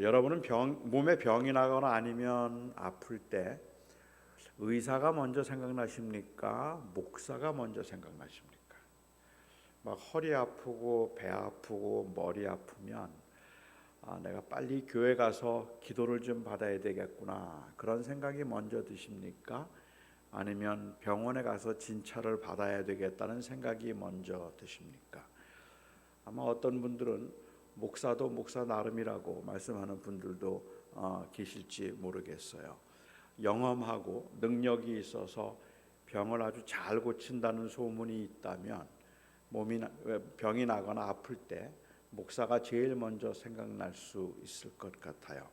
여러분은 몸에 병이 나거나 아니면 아플 때 의사가 먼저 생각나십니까? 목사가 먼저 생각나십니까? 막 허리 아프고 배 아프고 머리 아프면 내가 빨리 교회 가서 기도를 좀 받아야 되겠구나, 그런 생각이 먼저 드십니까? 아니면 병원에 가서 진찰을 받아야 되겠다는 생각이 먼저 드십니까? 아마 어떤 분들은 목사도 목사 나름이라고 말씀하는 분들도 계실지 모르겠어요. 영험하고 능력이 있어서 병을 아주 잘 고친다는 소문이 있다면 병이 나거나 아플 때 목사가 제일 먼저 생각날 수 있을 것 같아요.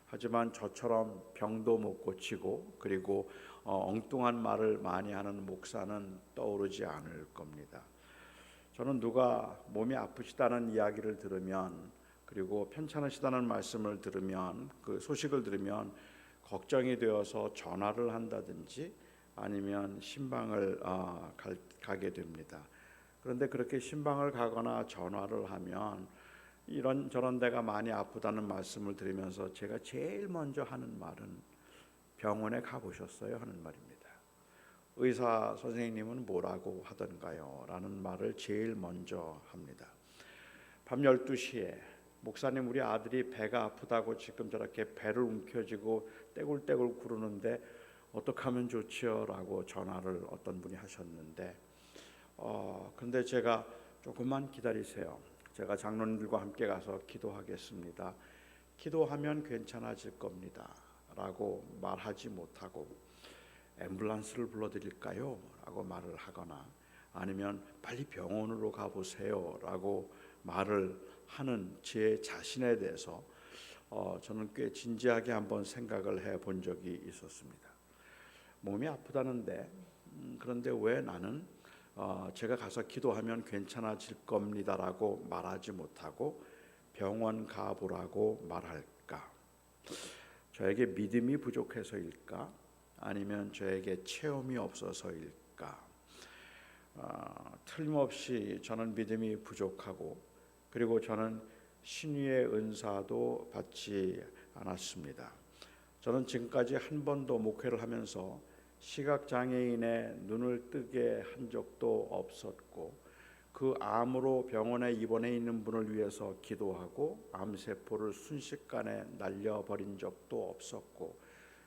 하지만 저처럼 병도 못 고치고 그리고 엉뚱한 말을 많이 하는 목사는 떠오르지 않을 겁니다. 저는 누가 몸이 아프시다는 이야기를 들으면, 그리고 편찮으시다는 말씀을 들으면, 그 소식을 들으면 걱정이 되어서 전화를 한다든지 아니면 신방을 가게 됩니다. 그런데 그렇게 신방을 가거나 전화를 하면 이런저런 데가 많이 아프다는 말씀을 들으면서 제가 제일 먼저 하는 말은 병원에 가보셨어요? 하는 말입니다. 의사 선생님은 뭐라고 하던가요? 라는 말을 제일 먼저 합니다. 밤 12시에 목사님, 우리 아들이 배가 아프다고 지금 저렇게 배를 움켜쥐고 떼굴떼굴 구르는데 어떻게 하면 좋지요? 라고 전화를 어떤 분이 하셨는데 근데 제가 조금만 기다리세요, 제가 장로님들과 함께 가서 기도하겠습니다, 기도하면 괜찮아질 겁니다 라고 말하지 못하고 앰뷸런스를 불러드릴까요? 라고 말을 하거나 아니면 빨리 병원으로 가보세요 라고 말을 하는 제 자신에 대해서 저는 꽤 진지하게 한번 생각을 해본 적이 있었습니다. 몸이 아프다는데 그런데 왜 나는 제가 가서 기도하면 괜찮아질 겁니다라고 말하지 못하고 병원 가보라고 말할까? 저에게 믿음이 부족해서일까? 아니면 저에게 체험이 없어서일까? 틀림없이 저는 믿음이 부족하고 그리고 저는 신유의 은사도 받지 않았습니다. 저는 지금까지 한 번도 목회를 하면서 시각장애인의 눈을 뜨게 한 적도 없었고 그 암으로 병원에 입원해 있는 분을 위해서 기도하고 암세포를 순식간에 날려버린 적도 없었고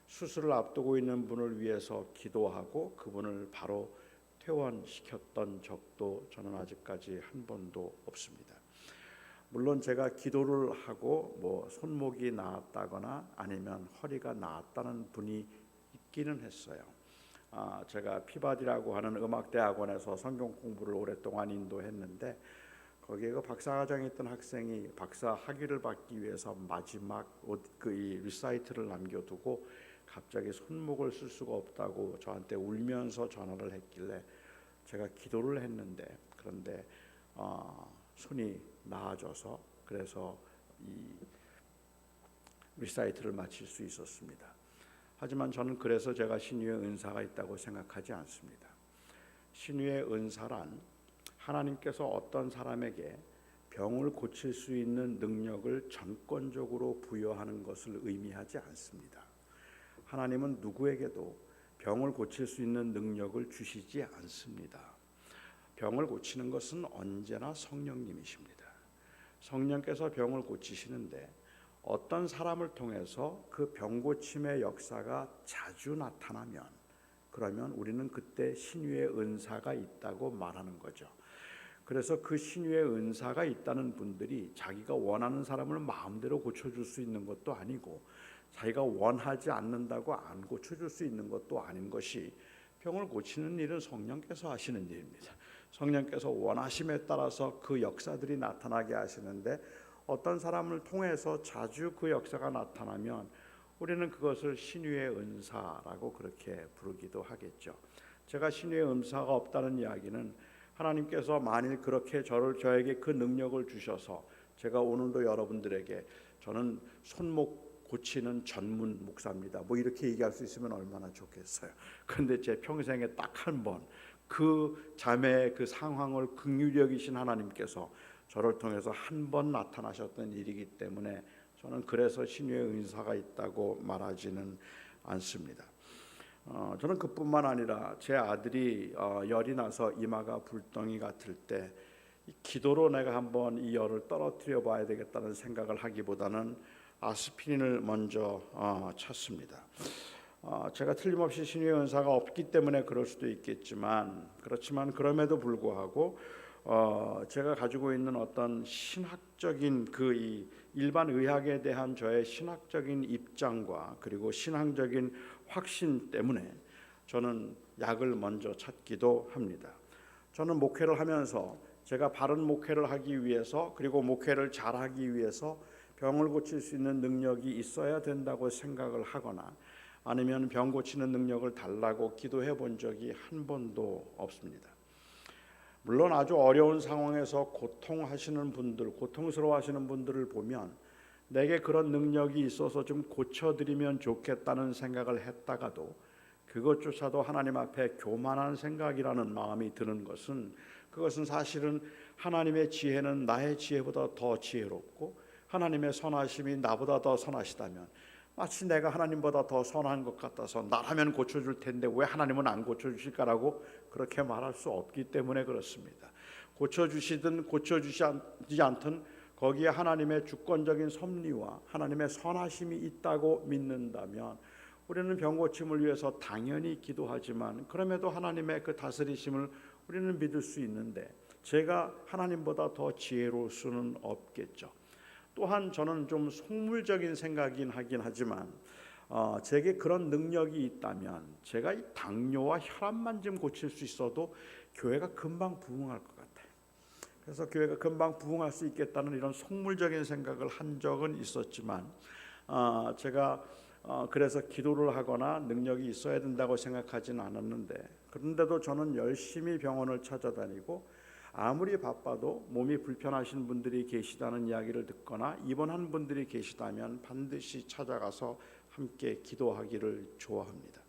수술을 앞두고 있는 분을 위해서 기도하고 그분을 바로 퇴원시켰던 적도 저는 아직까지 한 번도 없습니다. 물론 제가 기도를 하고 손목이 나았다거나 아니면 허리가 나았다는 분이 있기는 했어요. 제가 피바디라고 하는 음악대학원에서 성경 공부를 오랫동안 인도했는데 거기에 그 박사과정에 있던 학생이 박사 학위를 받기 위해서 마지막 이 리사이트를 남겨두고 갑자기 손목을 쓸 수가 없다고 저한테 울면서 전화를 했길래 제가 기도를 했는데 그런데 손이 나아져서 그래서 이 리사이트를 마칠 수 있었습니다. 하지만 저는 그래서 제가 신유의 은사가 있다고 생각하지 않습니다. 신유의 은사란 하나님께서 어떤 사람에게 병을 고칠 수 있는 능력을 전권적으로 부여하는 것을 의미하지 않습니다. 하나님은 누구에게도 병을 고칠 수 있는 능력을 주시지 않습니다. 병을 고치는 것은 언제나 성령님이십니다. 성령께서 병을 고치시는데 어떤 사람을 통해서 그 병고침의 역사가 자주 나타나면 그러면 우리는 그때 신유의 은사가 있다고 말하는 거죠. 그래서 그 신유의 은사가 있다는 분들이 자기가 원하는 사람을 마음대로 고쳐줄 수 있는 것도 아니고 자기가 원하지 않는다고 안 고쳐줄 수 있는 것도 아닌 것이, 병을 고치는 일은 성령께서 하시는 일입니다. 성령께서 원하심에 따라서 그 역사들이 나타나게 하시는데 어떤 사람을 통해서 자주 그 역사가 나타나면 우리는 그것을 신유의 은사라고 그렇게 부르기도 하겠죠. 제가 신유의 은사가 없다는 이야기는 하나님께서 만일 그렇게 저에게 그 능력을 주셔서 제가 오늘도 여러분들에게 저는 손목 고치는 전문 목사입니다 이렇게 얘기할 수 있으면 얼마나 좋겠어요. 그런데 제 평생에 딱 한 번 그 자매의 그 상황을 긍휼히 여기신 하나님께서 저를 통해서 한 번 나타나셨던 일이기 때문에 저는 그래서 신유의 은사가 있다고 말하지는 않습니다. 저는 그뿐만 아니라 제 아들이 열이 나서 이마가 불덩이 같을 때 기도로 내가 한번 이 열을 떨어뜨려 봐야 되겠다는 생각을 하기보다는 아스피린을 먼저 찾습니다. 제가 틀림없이 신유의 은사가 없기 때문에 그럴 수도 있겠지만 그럼에도 불구하고 제가 가지고 있는 어떤 신학적인 이 일반 의학에 대한 저의 신학적인 입장과 그리고 신앙적인 확신 때문에 저는 약을 먼저 찾기도 합니다. 저는 목회를 하면서 제가 바른 목회를 하기 위해서 그리고 목회를 잘하기 위해서 병을 고칠 수 있는 능력이 있어야 된다고 생각을 하거나 아니면 병 고치는 능력을 달라고 기도해 본 적이 한 번도 없습니다. 물론 아주 어려운 상황에서 고통스러워하시는 분들을 보면 내게 그런 능력이 있어서 좀 고쳐드리면 좋겠다는 생각을 했다가도 그것조차도 하나님 앞에 교만한 생각이라는 마음이 드는 그것은 사실은 하나님의 지혜는 나의 지혜보다 더 지혜롭고 하나님의 선하심이 나보다 더 선하시다면 마치 내가 하나님보다 더 선한 것 같아서 나라면 고쳐줄 텐데 왜 하나님은 안 고쳐주실까라고 그렇게 말할 수 없기 때문에 그렇습니다. 고쳐주시든 고쳐주시지 않든 거기에 하나님의 주권적인 섭리와 하나님의 선하심이 있다고 믿는다면 우리는 병 고침을 위해서 당연히 기도하지만 그럼에도 하나님의 그 다스리심을 우리는 믿을 수 있는데 제가 하나님보다 더 지혜로울 수는 없겠죠. 또한 저는 좀 속물적인 생각이긴 하긴 하지만 제게 그런 능력이 있다면 제가 이 당뇨와 혈압만 좀 고칠 수 있어도 교회가 금방 부흥할 것 같아요. 그래서 교회가 금방 부흥할 수 있겠다는 이런 속물적인 생각을 한 적은 있었지만 제가 그래서 기도를 하거나 능력이 있어야 된다고 생각하지는 않았는데 그런데도 저는 열심히 병원을 찾아다니고 아무리 바빠도 몸이 불편하신 분들이 계시다는 이야기를 듣거나 입원한 분들이 계시다면 반드시 찾아가서 함께 기도하기를 좋아합니다.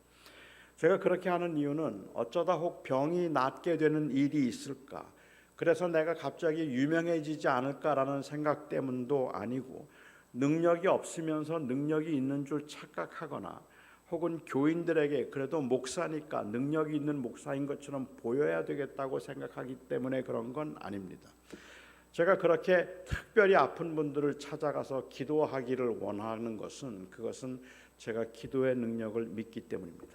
제가 그렇게 하는 이유는 어쩌다 혹 병이 낫게 되는 일이 있을까, 그래서 내가 갑자기 유명해지지 않을까라는 생각 때문도 아니고 능력이 없으면서 능력이 있는 줄 착각하거나 혹은 교인들에게 그래도 목사니까 능력이 있는 목사인 것처럼 보여야 되겠다고 생각하기 때문에 그런 건 아닙니다. 제가 그렇게 특별히 아픈 분들을 찾아가서 기도하기를 원하는 그것은 제가 기도의 능력을 믿기 때문입니다.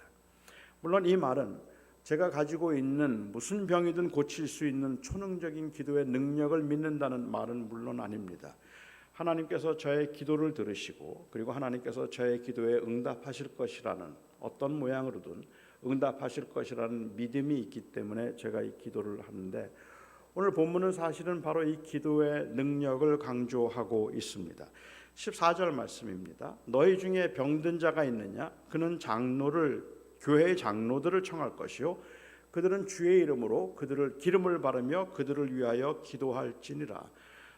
물론 이 말은 제가 가지고 있는 무슨 병이든 고칠 수 있는 초능적인 기도의 능력을 믿는다는 말은 물론 아닙니다. 하나님께서 저의 기도를 들으시고 그리고 하나님께서 저의 기도에 응답하실 것이라는 어떤 모양으로든 응답하실 것이라는 믿음이 있기 때문에 제가 이 기도를 하는데 오늘 본문은 사실은 바로 이 기도의 능력을 강조하고 있습니다. 14절 말씀입니다. 너희 중에 병든 자가 있느냐? 그는 교회의 장로들을 청할 것이요 그들은 주의 이름으로 그들을 기름을 바르며 그들을 위하여 기도할지니라.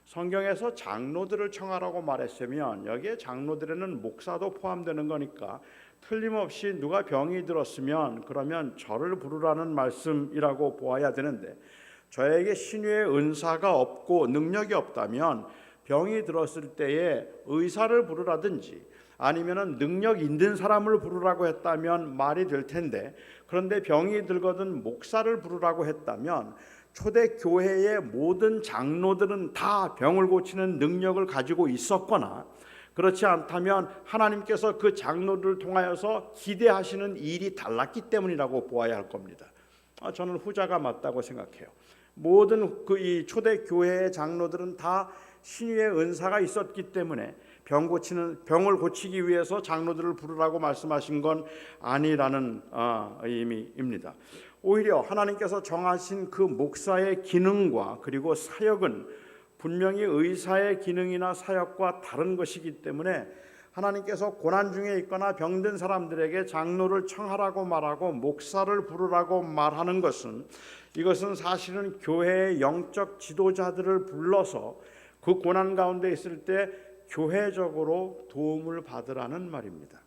성경에서 장로들을 청하라고 말했으면 여기에 장로들에는 목사도 포함되는 거니까 틀림없이 누가 병이 들었으면 그러면 저를 부르라는 말씀이라고 보아야 되는데 저에게 신유의 은사가 없고 능력이 없다면 병이 들었을 때에 의사를 부르라든지 아니면은 능력 있는 사람을 부르라고 했다면 말이 될 텐데 그런데 병이 들거든 목사를 부르라고 했다면 초대 교회의 모든 장로들은 다 병을 고치는 능력을 가지고 있었거나 그렇지 않다면 하나님께서 그 장로들을 통하여서 기대하시는 일이 달랐기 때문이라고 보아야 할 겁니다. 저는 후자가 맞다고 생각해요. 모든 이 초대 교회의 장로들은 다 신유의 은사가 있었기 때문에 병을 고치기 위해서 장로들을 부르라고 말씀하신 건 아니라는 의미입니다. 오히려 하나님께서 정하신 그 목사의 기능과 그리고 사역은 분명히 의사의 기능이나 사역과 다른 것이기 때문에 하나님께서 고난 중에 있거나 병든 사람들에게 장로를 청하라고 말하고 목사를 부르라고 말하는 이것은 사실은 교회의 영적 지도자들을 불러서 그 고난 가운데 있을 때 교회적으로 도움을 받으라는 말입니다.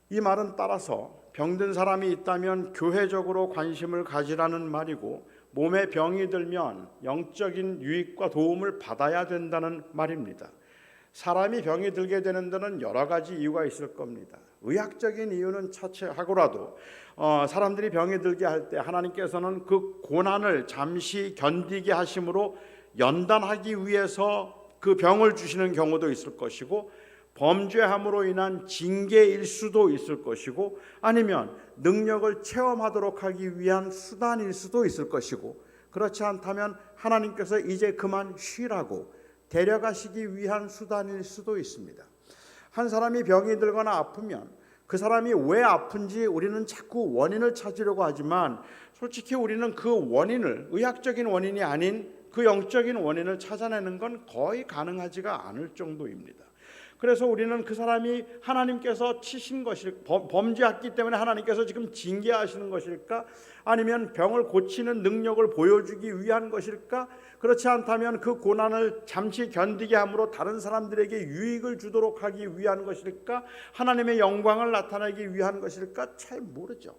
이 말은 따라서 병든 사람이 있다면 교회적으로 관심을 가지라는 말이고 몸에 병이 들면 영적인 유익과 도움을 받아야 된다는 말입니다. 사람이 병이 들게 되는 데는 여러 가지 이유가 있을 겁니다. 의학적인 이유는 차치하고라도 사람들이 병이 들게 할 때 하나님께서는 그 고난을 잠시 견디게 하심으로 연단하기 위해서 그 병을 주시는 경우도 있을 것이고, 범죄함으로 인한 징계일 수도 있을 것이고, 아니면 능력을 체험하도록 하기 위한 수단일 수도 있을 것이고, 그렇지 않다면 하나님께서 이제 그만 쉬라고 데려가시기 위한 수단일 수도 있습니다. 한 사람이 병이 들거나 아프면 그 사람이 왜 아픈지 우리는 자꾸 원인을 찾으려고 하지만, 솔직히 우리는 그 원인을, 의학적인 원인이 아닌 그 영적인 원인을 찾아내는 건 거의 가능하지가 않을 정도입니다. 그래서 우리는 그 사람이 하나님께서 치신 것일, 범죄했기 때문에 하나님께서 지금 징계하시는 것일까, 아니면 병을 고치는 능력을 보여주기 위한 것일까, 그렇지 않다면 그 고난을 잠시 견디게 함으로 다른 사람들에게 유익을 주도록 하기 위한 것일까, 하나님의 영광을 나타내기 위한 것일까, 잘 모르죠.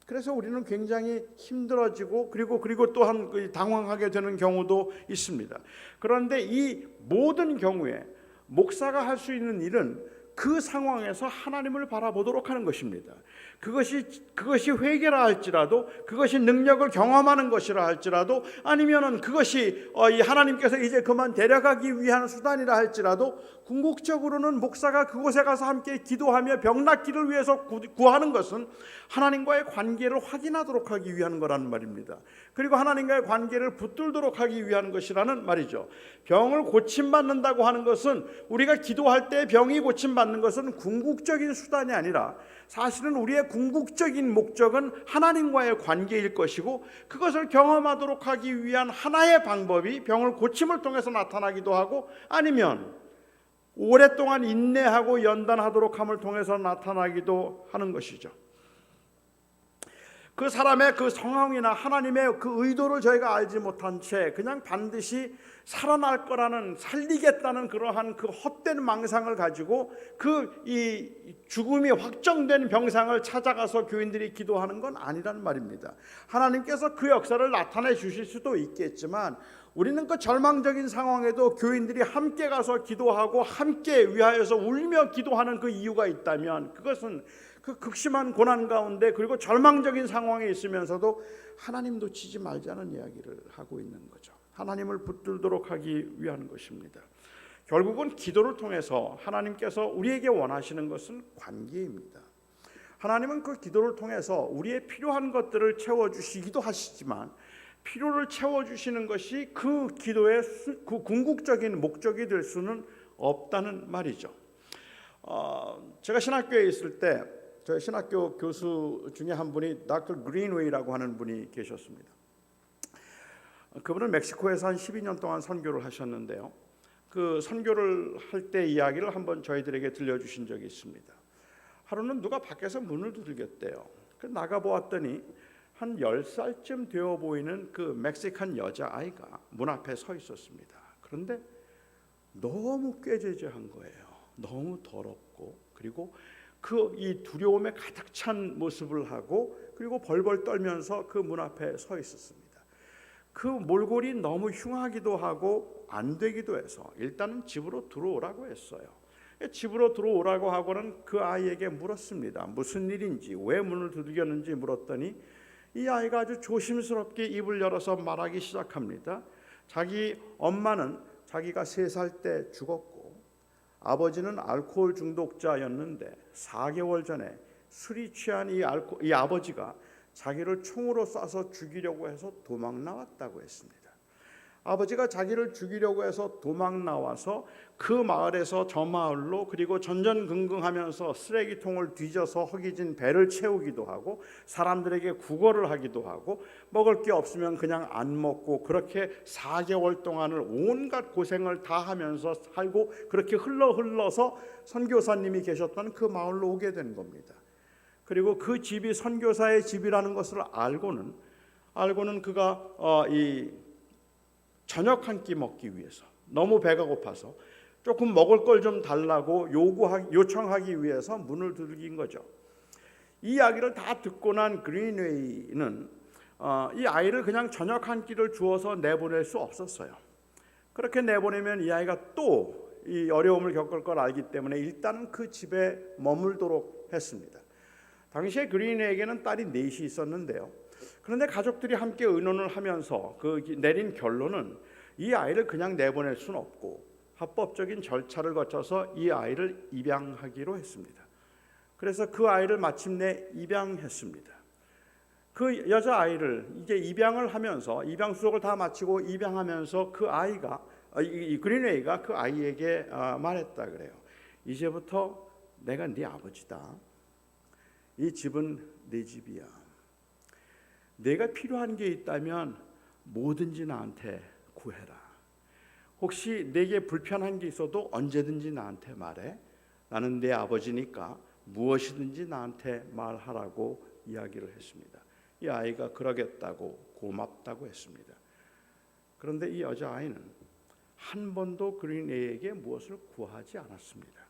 그래서 우리는 굉장히 힘들어지고 그리고 또한 당황하게 되는 경우도 있습니다. 그런데 이 모든 경우에 목사가 할 수 있는 일은 그 상황에서 하나님을 바라보도록 하는 것입니다. 그것이 회개라 할지라도, 그것이 능력을 경험하는 것이라 할지라도, 아니면은 그것이 하나님께서 이제 그만 데려가기 위한 수단이라 할지라도, 궁극적으로는 목사가 그곳에 가서 함께 기도하며 병 낫기를 위해서 구하는 것은 하나님과의 관계를 확인하도록 하기 위한 거라는 말입니다. 그리고 하나님과의 관계를 붙들도록 하기 위한 것이라는 말이죠. 병을 고침받는다고 하는 것은, 우리가 기도할 때 병이 고침받는 것은 궁극적인 수단이 아니라 사실은 우리의 궁극적인 목적은 하나님과의 관계일 것이고, 그것을 경험하도록 하기 위한 하나의 방법이 병을 고침을 통해서 나타나기도 하고, 아니면 오랫동안 인내하고 연단하도록 함을 통해서 나타나기도 하는 것이죠. 그 사람의 그 상황이나 하나님의 그 의도를 저희가 알지 못한 채 그냥 반드시 살아날 거라는, 살리겠다는 그러한 그 헛된 망상을 가지고 이 죽음이 확정된 병상을 찾아가서 교인들이 기도하는 건 아니란 말입니다. 하나님께서 그 역사를 나타내 주실 수도 있겠지만, 우리는 그 절망적인 상황에도 교인들이 함께 가서 기도하고 함께 위하여서 울며 기도하는 그 이유가 있다면, 그것은 그 극심한 고난 가운데 그리고 절망적인 상황에 있으면서도 하나님 놓치지 말자는 이야기를 하고 있는 거죠. 하나님을 붙들도록 하기 위한 것입니다. 결국은 기도를 통해서 하나님께서 우리에게 원하시는 것은 관계입니다. 하나님은 그 기도를 통해서 우리의 필요한 것들을 채워주시기도 하시지만, 필요를 채워주시는 것이 그 기도의 그 궁극적인 목적이 될 수는 없다는 말이죠. 제가 신학교에 있을 때 저희 신학교 교수 중에 한 분이 닥터 그린웨이라고 하는 분이 계셨습니다. 그분은 멕시코에서 한 12년 동안 선교를 하셨는데요. 그 선교를 할 때 이야기를 한번 저희들에게 들려주신 적이 있습니다. 하루는 누가 밖에서 문을 두들겼대요. 나가보았더니 한 10살쯤 되어 보이는 그 멕시칸 여자아이가 문 앞에 서 있었습니다. 그런데 너무 꾀죄죄한 거예요. 너무 더럽고, 그리고 이 두려움에 가득 찬 모습을 하고, 그리고 벌벌 떨면서 그 문 앞에 서 있었습니다. 그 몰골이 너무 흉하기도 하고 안 되기도 해서 일단은 집으로 들어오라고 했어요. 집으로 들어오라고 하고는 그 아이에게 물었습니다. 무슨 일인지, 왜 문을 두들겼는지 물었더니 이 아이가 아주 조심스럽게 입을 열어서 말하기 시작합니다. 자기 엄마는 자기가 3살 때 죽었고, 아버지는 알코올 중독자였는데 4개월 전에 술이 취한 이 아버지가 자기를 총으로 쏴서 죽이려고 해서 도망 나왔다고 했습니다. 아버지가 자기를 죽이려고 해서 도망 나와서 그 마을에서 저 마을로, 그리고 전전긍긍하면서 쓰레기통을 뒤져서 허기진 배를 채우기도 하고, 사람들에게 구걸을 하기도 하고, 먹을 게 없으면 그냥 안 먹고, 그렇게 4개월 동안을 온갖 고생을 다 하면서 살고, 그렇게 흘러서 선교사님이 계셨던 그 마을로 오게 된 겁니다. 그리고 그 집이 선교사의 집이라는 것을 알고는 그가 이 저녁 한 끼 먹기 위해서, 너무 배가 고파서 조금 먹을 걸 좀 달라고 요청하기 위해서 문을 두들긴 거죠. 이 이야기를 다 듣고 난 그린웨이는 이 아이를 그냥 저녁 한 끼를 주어서 내보낼 수 없었어요. 그렇게 내보내면 이 아이가 또 이 어려움을 겪을 걸 알기 때문에 일단은 그 집에 머물도록 했습니다. 당시에 그린에게는 딸이 넷이 있었는데요. 그런데 가족들이 함께 의논을 하면서 내린 결론은 이 아이를 그냥 내보낼 수는 없고 합법적인 절차를 거쳐서 이 아이를 입양하기로 했습니다. 그래서 그 아이를 마침내 입양했습니다. 그 여자아이를 이제 입양을 하면서 입양 수속을 다 마치고 입양하면서 그 아이가 이 그린웨이가 그 아이에게 말했다 그래요. 이제부터 내가 네 아버지다. 이 집은 내 집이야. 내가 필요한 게 있다면 뭐든지 나한테 구해라. 혹시 내게 불편한 게 있어도 언제든지 나한테 말해. 나는 내 아버지니까 무엇이든지 나한테 말하라고 이야기를 했습니다. 이 아이가 그러겠다고 고맙다고 했습니다. 그런데 이 여자아이는 한 번도 그린에이에게 무엇을 구하지 않았습니다.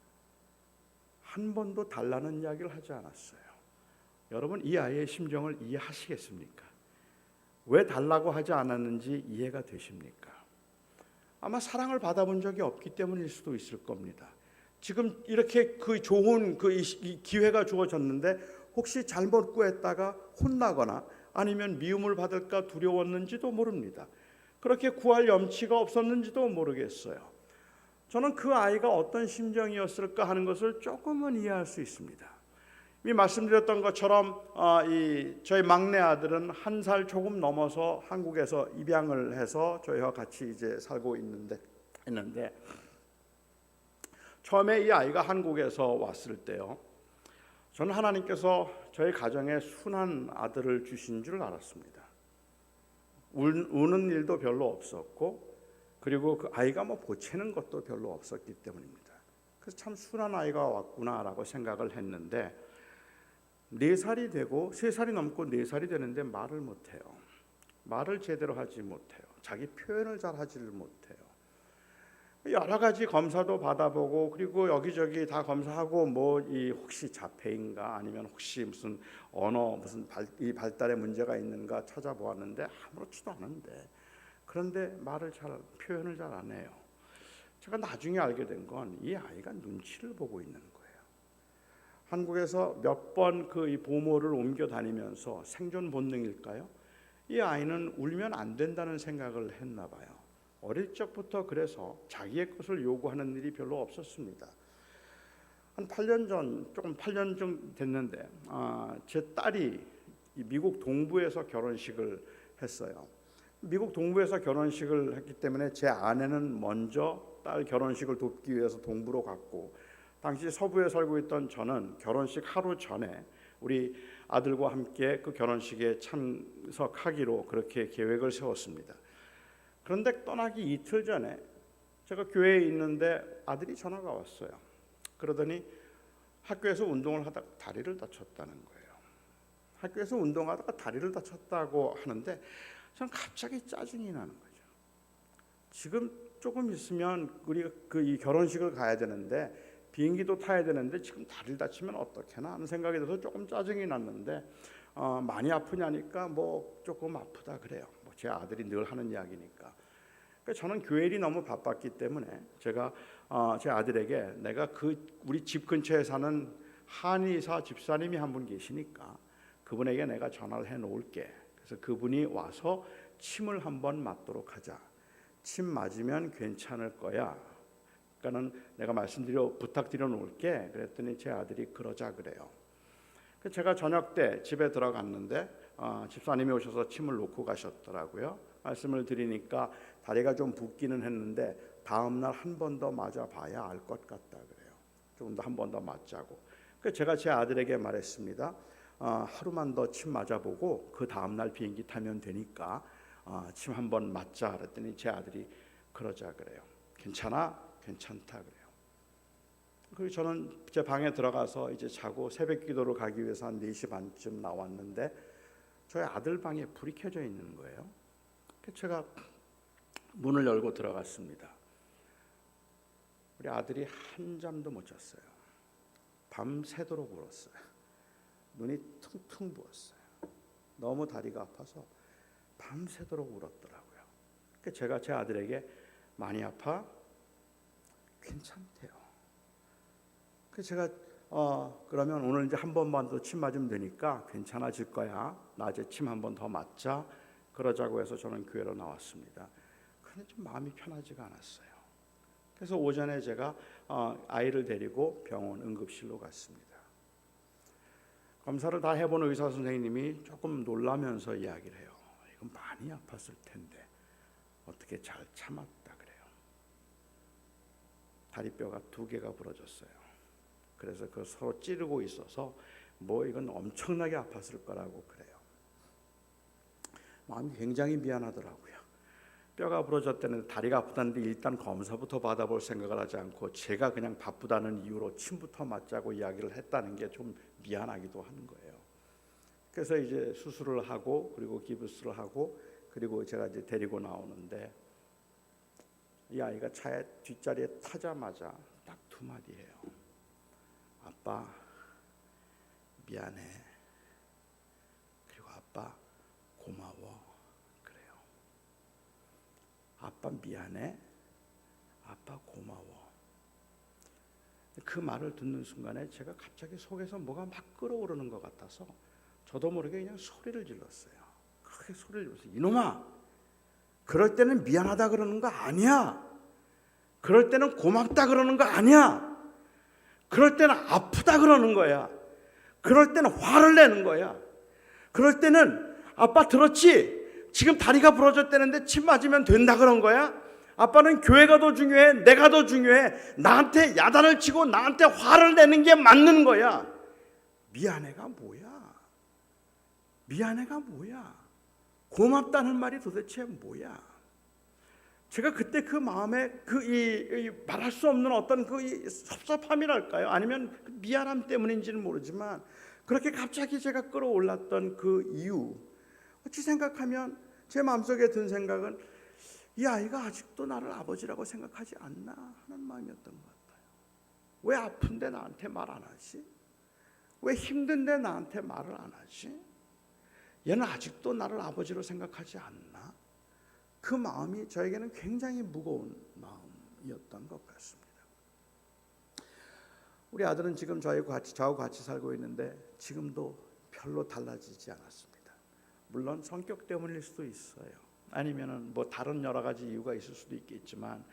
한 번도 달라는 이야기를 하지 않았어요. 여러분, 이 아이의 심정을 이해하시겠습니까? 왜 달라고 하지 않았는지 이해가 되십니까? 아마 사랑을 받아본 적이 없기 때문일 수도 있을 겁니다. 지금 이렇게 그 좋은 이 기회가 주어졌는데 혹시 잘못 구했다가 혼나거나 아니면 미움을 받을까 두려웠는지도 모릅니다. 그렇게 구할 염치가 없었는지도 모르겠어요. 저는 그 아이가 어떤 심정이었을까 하는 것을 조금은 이해할 수 있습니다. 이미 말씀드렸던 것처럼 저희 막내 아들은 1살 조금 넘어서 한국에서 입양을 해서 저희와 같이 이제 살고 있는데 처음에 이 아이가 한국에서 왔을 때요, 저는 하나님께서 저희 가정에 순한 아들을 주신 줄 알았습니다. 우는 일도 별로 없었고, 그리고 그 아이가 보채는 것도 별로 없었기 때문입니다. 그래서 참 순한 아이가 왔구나라고 생각을 했는데 4살이 되고 3살이 넘고 4살이 되는데 말을 못해요. 말을 제대로 하지 못해요. 자기 표현을 잘 하지를 못해요. 여러 가지 검사도 받아보고 그리고 여기저기 다 검사하고 혹시 자폐인가 아니면 혹시 무슨 언어 무슨 발달에 문제가 있는가 찾아보았는데 아무렇지도 않은데, 그런데 표현을 잘 안 해요. 제가 나중에 알게 된 건 이 아이가 눈치를 보고 있는 거예요. 한국에서 몇 번 이 보모를 옮겨 다니면서 생존 본능일까요? 이 아이는 울면 안 된다는 생각을 했나 봐요. 어릴 적부터 그래서 자기의 것을 요구하는 일이 별로 없었습니다. 한 8년 좀 됐는데 제 딸이 미국 동부에서 결혼식을 했어요. 미국 동부에서 결혼식을 했기 때문에 제 아내는 먼저 딸 결혼식을 돕기 위해서 동부로 갔고, 당시 서부에 살고 있던 저는 결혼식 하루 전에 우리 아들과 함께 그 결혼식에 참석하기로 그렇게 계획을 세웠습니다. 그런데 떠나기 이틀 전에 제가 교회에 있는데 아들이 전화가 왔어요. 그러더니 학교에서 운동을 하다가 다리를 다쳤다는 거예요. 학교에서 운동하다가 다리를 다쳤다고 하는데 저는 갑자기 짜증이 나는 거죠. 지금 조금 있으면 우리가 이 결혼식을 가야 되는데 비행기도 타야 되는데 지금 다리를 다치면 어떡하나 하는 생각이 들어서 조금 짜증이 났는데 많이 아프냐니까 조금 아프다 그래요. 제 아들이 늘 하는 이야기니까. 그러니까 저는 교회 일이 너무 바빴기 때문에 제가 제 아들에게 내가 우리 집 근처에 사는 한의사 집사님이 한 분 계시니까 그분에게 내가 전화를 해 놓을게. 그래서 그분이 와서 침을 한번 맞도록 하자. 침 맞으면 괜찮을 거야. 그러니까는 내가 부탁드려 놓을게. 그랬더니 제 아들이 그러자 그래요. 제가 저녁 때 집에 들어갔는데 집사님이 오셔서 침을 놓고 가셨더라고요. 말씀을 드리니까 다리가 좀 붓기는 했는데 다음 날 한 번 더 맞아봐야 알 것 같다 그래요. 조금 더 한 번 더 맞자고. 그래서 제가 제 아들에게 말했습니다. 하루만 더 침 맞아보고 그 다음 날 비행기 타면 되니까 침 한 번 맞자 그랬더니 제 아들이 그러자 그래요. 괜찮아? 괜찮다 그래요. 그리고 저는 제 방에 들어가서 이제 자고 새벽 기도를 가기 위해서 한 4시 반쯤 나왔는데 저희 아들 방에 불이 켜져 있는 거예요. 그래서 제가 문을 열고 들어갔습니다. 우리 아들이 한잠도 못 잤어요. 밤새도록 울었어요. 눈이 퉁퉁 부었어요. 너무 다리가 아파서 밤새도록 울었더라고요. 그래서 제가 제 아들에게 많이 아파? 괜찮대요. 그래서 제가 그러면 오늘 이제 한 번만 더 침 맞으면 되니까 괜찮아질 거야. 낮에 침 한 번 더 맞자. 그러자고 해서 저는 교회로 나왔습니다. 그런데 좀 마음이 편하지가 않았어요. 그래서 오전에 제가 아이를 데리고 병원 응급실로 갔습니다. 검사를 다 해본 의사 선생님이 조금 놀라면서 이야기를 해요. 이건 많이 아팠을 텐데 어떻게 잘 참았다 그래요. 다리뼈가 2개가 부러졌어요. 그래서 그 서로 찌르고 있어서 뭐 이건 엄청나게 아팠을 거라고 그래요. 마음이 굉장히 미안하더라고요. 뼈가 부러졌다는데 다리가 아프다는데 일단 검사부터 받아볼 생각을 하지 않고 제가 그냥 바쁘다는 이유로 침부터 맞자고 이야기를 했다는 게 좀 미안하기도 하는 거예요. 그래서 이제 수술을 하고 그리고 기부스를 하고 그리고 제가 이제 데리고 나오는데 이 아이가 차에 뒷자리에 타자마자 딱 2마디 해요. 아빠 미안해. 그리고 아빠 고마워. 그래요. 아빠 미안해. 아빠 고마워. 그 말을 듣는 순간에 제가 갑자기 속에서 뭐가 막 끓어오르는 것 같아서 저도 모르게 그냥 소리를 질렀어요. 크게 소리를 질렀어요. 이놈아, 그럴 때는 미안하다 그러는 거 아니야. 그럴 때는 고맙다 그러는 거 아니야. 그럴 때는 아프다 그러는 거야. 그럴 때는 화를 내는 거야. 그럴 때는 아빠 들었지? 지금 다리가 부러졌다는데 침 맞으면 된다 그런 거야? 아빠는 교회가 더 중요해? 내가 더 중요해? 나한테 야단을 치고 나한테 화를 내는 게 맞는 거야. 미안해가 뭐야? 미안해가 뭐야? 고맙다는 말이 도대체 뭐야? 제가 그때 그 마음에 이 말할 수 없는 어떤 그 섭섭함이랄까요? 아니면 그 미안함 때문인지는 모르지만 그렇게 갑자기 제가 끌어올랐던 그 이유, 어찌 생각하면 제 마음속에 든 생각은 이 아이가 아직도 나를 아버지라고 생각하지 않나 하는 마음이었던 것 같아요. 왜 아픈데 나한테 말 안 하지? 왜 힘든데 나한테 말을 안 하지? 얘는 아직도 나를 아버지로 생각하지 않나? 그 마음이 저에게는 굉장히 무거운 마음이었던 것 같습니다. 우리 아들은 지금 저하고 같이 살고 있는데 지금도 별로 달라지지 않았습니다. 물론 성격 때문일 수도 있어요. 아니면은 뭐 다른 여러 가지 이유가 있을 수도 있겠지만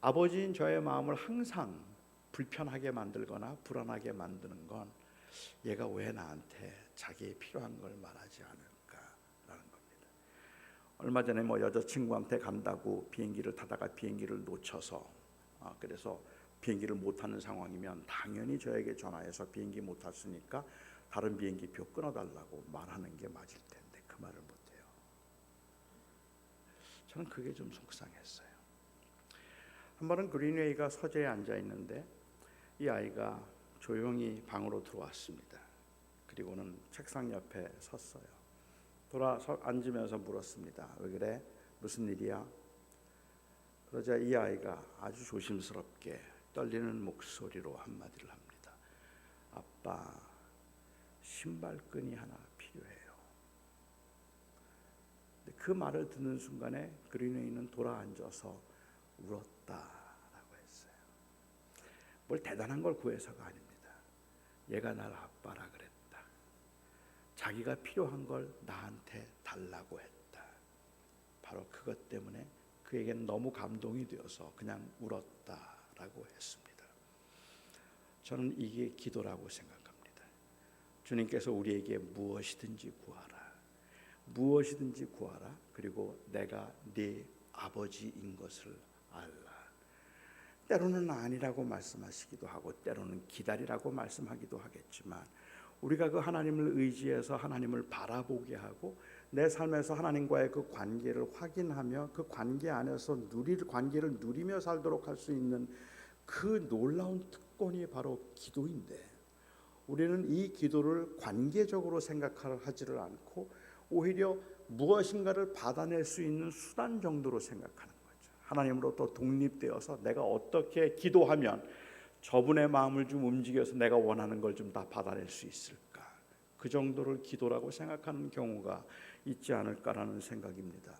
아버지인 저의 마음을 항상 불편하게 만들거나 불안하게 만드는 건 얘가 왜 나한테 자기의 필요한 걸 말하지 않을까라는 겁니다. 얼마 전에 뭐 여자친구한테 간다고 비행기를 타다가 비행기를 놓쳐서 그래서 비행기를 못 타는 상황이면 당연히 저에게 전화해서 비행기 못 탔으니까 다른 비행기표 끊어달라고 말하는 게 맞을 텐데 그 말을 못해요. 저는 그게 좀 속상했어요. 한 번은 그린웨이가 서재에 앉아 있는데 이 아이가 조용히 방으로 들어왔습니다. 그리고는 책상 옆에 섰어요. 돌아서 앉으면서 물었습니다. 왜 그래? 무슨 일이야? 그러자 이 아이가 아주 조심스럽게 떨리는 목소리로 한마디를 합니다. 아빠, 신발끈이 하나 필요해요. 그 말을 듣는 순간에 그린웨이는 돌아앉아서 울었다라고 했어요. 뭘 대단한 걸 구해서가 아닙니다. 얘가 날 아빠라 그랬다. 자기가 필요한 걸 나한테 달라고 했다. 바로 그것 때문에 그에게는 너무 감동이 되어서 그냥 울었다라고 했습니다. 저는 이게 기도라고 생각합니다. 주님께서 우리에게 무엇이든지 구하라. 무엇이든지 구하라. 그리고 내가 네 아버지인 것을 알라. 때로는 아니라고 말씀하시기도 하고 때로는 기다리라고 말씀하기도 하겠지만 우리가 그 하나님을 의지해서 하나님을 바라보게 하고 내 삶에서 하나님과의 그 관계를 확인하며 그 관계 안에서 관계를 누리며 살도록 할 수 있는 그 놀라운 특권이 바로 기도인데 우리는 이 기도를 관계적으로 생각하지를 않고 오히려 무엇인가를 받아낼 수 있는 수단 정도로 생각하는 거죠. 하나님으로부터 독립되어서 내가 어떻게 기도하면 저분의 마음을 좀 움직여서 내가 원하는 걸 좀 다 받아낼 수 있을까? 그 정도를 기도라고 생각하는 경우가 있지 않을까라는 생각입니다.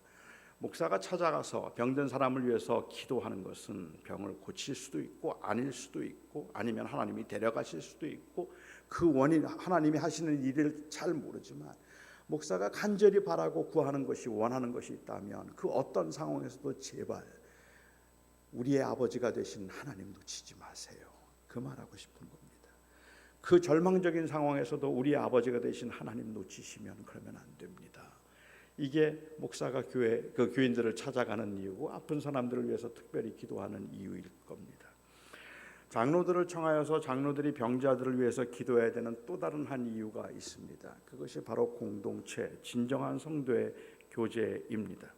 목사가 찾아가서 병든 사람을 위해서 기도하는 것은 병을 고칠 수도 있고 아닐 수도 있고 아니면 하나님이 데려가실 수도 있고 그 원인 하나님이 하시는 일을 잘 모르지만 목사가 간절히 바라고 구하는 것이 원하는 것이 있다면 그 어떤 상황에서도 제발 우리의 아버지가 되신 하나님 놓치지 마세요. 그 말하고 싶은 겁니다. 그 절망적인 상황에서도 우리의 아버지가 되신 하나님 놓치시면 그러면 안 됩니다. 이게 목사가 그 교인들을 찾아가는 이유고 아픈 사람들을 위해서 특별히 기도하는 이유일 겁니다. 장로들을 청하여서 장로들이 병자들을 위해서 기도해야 되는 또 다른 한 이유가 있습니다. 그것이 바로 공동체, 진정한 성도의 교제입니다.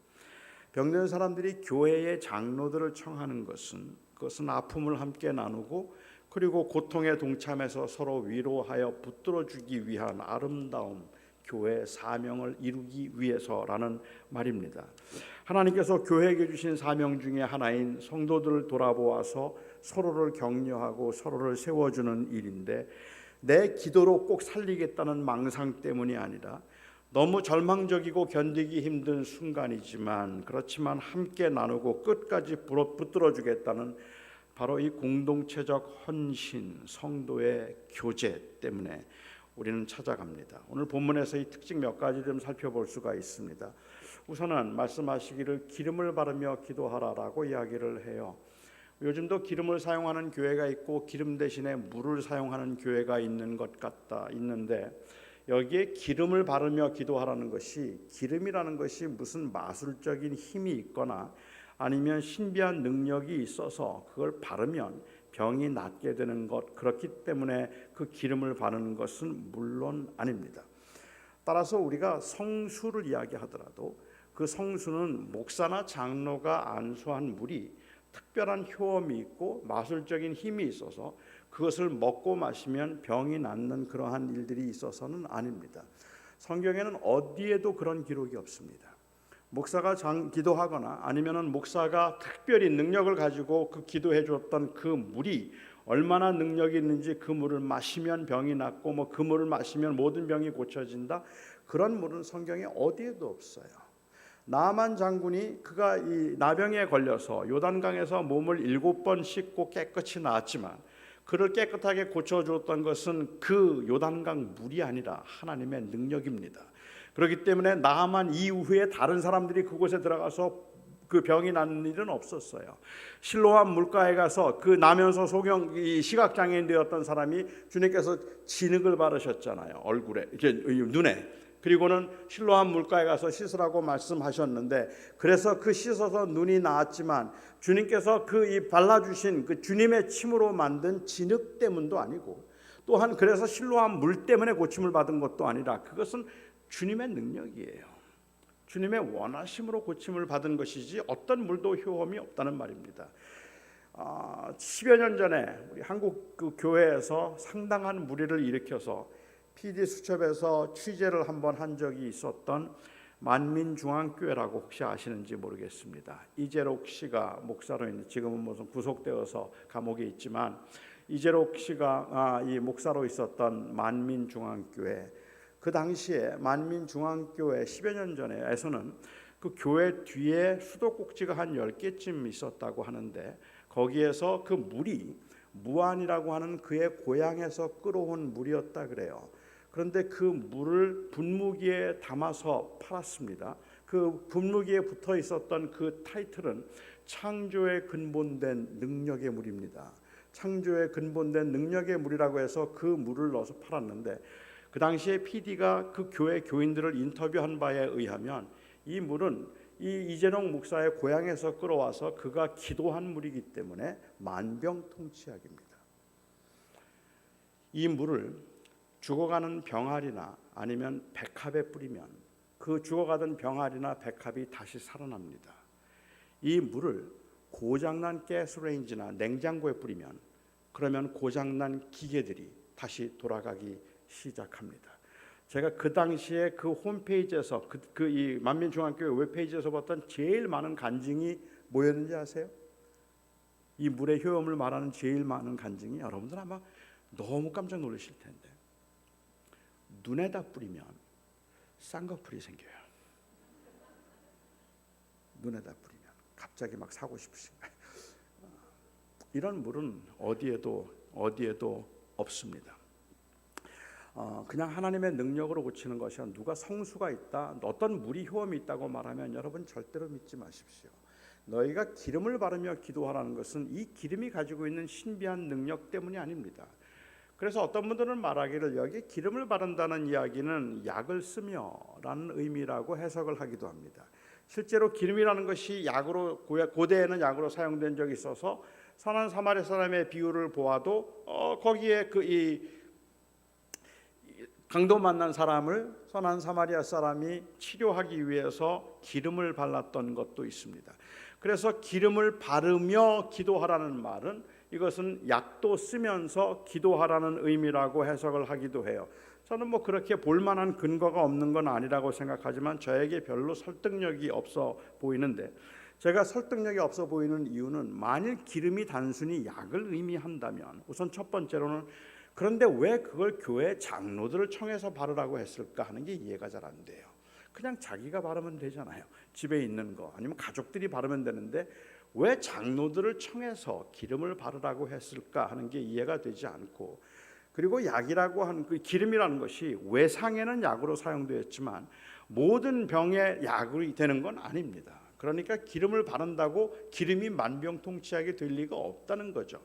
병든 사람들이 교회의 장로들을 청하는 그것은 아픔을 함께 나누고 그리고 고통에 동참해서 서로 위로하여 붙들어주기 위한 아름다움, 교회의 사명을 이루기 위해서라는 말입니다. 하나님께서 교회에게 주신 사명 중에 하나인 성도들을 돌아보아서 서로를 격려하고 서로를 세워주는 일인데 내 기도로 꼭 살리겠다는 망상 때문이 아니라 너무 절망적이고 견디기 힘든 순간이지만 그렇지만 함께 나누고 끝까지 붙들어주겠다는 바로 이 공동체적 헌신, 성도의 교제 때문에 우리는 찾아갑니다. 오늘 본문에서 이 특징 몇 가지 좀 살펴볼 수가 있습니다. 우선은 말씀하시기를 기름을 바르며 기도하라라고 이야기를 해요. 요즘도 기름을 사용하는 교회가 있고 기름 대신에 물을 사용하는 교회가 있는데 여기에 기름을 바르며 기도하라는 것이 기름이라는 것이 무슨 마술적인 힘이 있거나 아니면 신비한 능력이 있어서 그걸 바르면 병이 낫게 되는 것 그렇기 때문에 그 기름을 바르는 것은 물론 아닙니다. 따라서 우리가 성수를 이야기하더라도 그 성수는 목사나 장로가 안수한 물이 특별한 효험이 있고 마술적인 힘이 있어서 그것을 먹고 마시면 병이 낫는 그러한 일들이 있어서는 아닙니다. 성경에는 어디에도 그런 기록이 없습니다. 목사가 기도하거나 아니면은 목사가 특별히 능력을 가지고 그 기도해 줬던 그 물이 얼마나 능력이 있는지 그 물을 마시면 병이 낫고 뭐 그 물을 마시면 모든 병이 고쳐진다. 그런 물은 성경에 어디에도 없어요. 나만 장군이 그가 이 나병에 걸려서 요단강에서 몸을 7번 씻고 깨끗이 나았지만 그를 깨끗하게 고쳐줬던 것은 그 요단강 물이 아니라 하나님의 능력입니다. 그렇기 때문에 나만 이후에 다른 사람들이 그곳에 들어가서 그 병이 난 일은 없었어요. 실로암 물가에 가서 그 나면서 시각장애인 되었던 사람이 주님께서 진흙을 바르셨잖아요. 얼굴에 이렇게 눈에. 그리고는 실로암 물가에 가서 씻으라고 말씀하셨는데 그래서 그 씻어서 눈이 나았지만 주님께서 이 발라주신 그 주님의 침으로 만든 진흙 때문도 아니고 또한 그래서 실로암 물 때문에 고침을 받은 것도 아니라 그것은 주님의 능력이에요. 주님의 원하심으로 고침을 받은 것이지 어떤 물도 효험이 없다는 말입니다. 10여 년 전에 우리 한국 그 교회에서 상당한 무리를 일으켜서 PD 수첩에서 취재를 한번 한 적이 있었던 만민중앙교회라고 혹시 아시는지 모르겠습니다. 이재록 씨가 목사로 있는 지금은 무슨 구속되어서 감옥에 있지만 이재록 씨가 이 목사로 있었던 만민중앙교회 그 당시에 만민중앙교회 10여 년 전에서는 그 교회 뒤에 수도꼭지가 한 10개쯤 있었다고 하는데 거기에서 그 물이 무안이라고 하는 그의 고향에서 끌어온 물이었다 그래요. 그런데 그 물을 분무기에 담아서 팔았습니다. 그 분무기에 붙어 있었던 그 타이틀은 창조에 근본된 능력의 물입니다. 창조에 근본된 능력의 물이라고 해서 그 물을 넣어서 팔았는데 그 당시에 PD가 그 교회 교인들을 인터뷰한 바에 의하면 이 물은 이 이재록 목사의 고향에서 끌어와서 그가 기도한 물이기 때문에 만병통치약입니다. 이 물을 죽어가는 병아리나 아니면 백합에 뿌리면 그 죽어가던 병아리나 백합이 다시 살아납니다. 이 물을 고장난 가스레인지나 냉장고에 뿌리면 그러면 고장난 기계들이 다시 돌아가기 시작합니다. 제가 그 당시에 그 홈페이지에서 이 만민중앙교회 웹페이지에서 봤던 제일 많은 간증이 뭐였는지 아세요? 이 물의 효험을 말하는 제일 많은 간증이 여러분들 아마 너무 깜짝 놀라실 텐데 눈에다 뿌리면 쌍꺼풀이 생겨요. 눈에다 뿌리면 갑자기 막 사고 싶으신 거예요. 이런 물은 어디에도 없습니다. 그냥 하나님의 능력으로 고치는 것이 아니라 누가 성수가 있다, 어떤 물이 효험이 있다고 말하면 여러분 절대로 믿지 마십시오. 너희가 기름을 바르며 기도하라는 것은 이 기름이 가지고 있는 신비한 능력 때문이 아닙니다. 그래서 어떤 분들은 말하기를 여기 기름을 바른다는 이야기는 약을 쓰며라는 의미라고 해석을 하기도 합니다. 실제로 기름이라는 것이 약으로 고대에는 약으로 사용된 적이 있어서 선한 사마리아 사람의 비유를 보아도 거기에 이 강도 만난 사람을 선한 사마리아 사람이 치료하기 위해서 기름을 발랐던 것도 있습니다. 그래서 기름을 바르며 기도하라는 말은 이것은 약도 쓰면서 기도하라는 의미라고 해석을 하기도 해요. 저는 그렇게 볼만한 근거가 없는 건 아니라고 생각하지만 저에게 별로 설득력이 없어 보이는데, 제가 설득력이 없어 보이는 이유는 만일 기름이 단순히 약을 의미한다면 우선 첫 번째로는 그런데 왜 그걸 교회 장로들을 청해서 바르라고 했을까 하는 게 이해가 잘 안 돼요. 그냥 자기가 바르면 되잖아요. 집에 있는 거 아니면 가족들이 바르면 되는데 왜 장로들을 청해서 기름을 바르라고 했을까 하는 게 이해가 되지 않고, 그리고 약이라고 하는 그 기름이라는 것이 외상에는 약으로 사용되었지만 모든 병에 약이 되는 건 아닙니다. 그러니까 기름을 바른다고 기름이 만병통치하게 될 리가 없다는 거죠.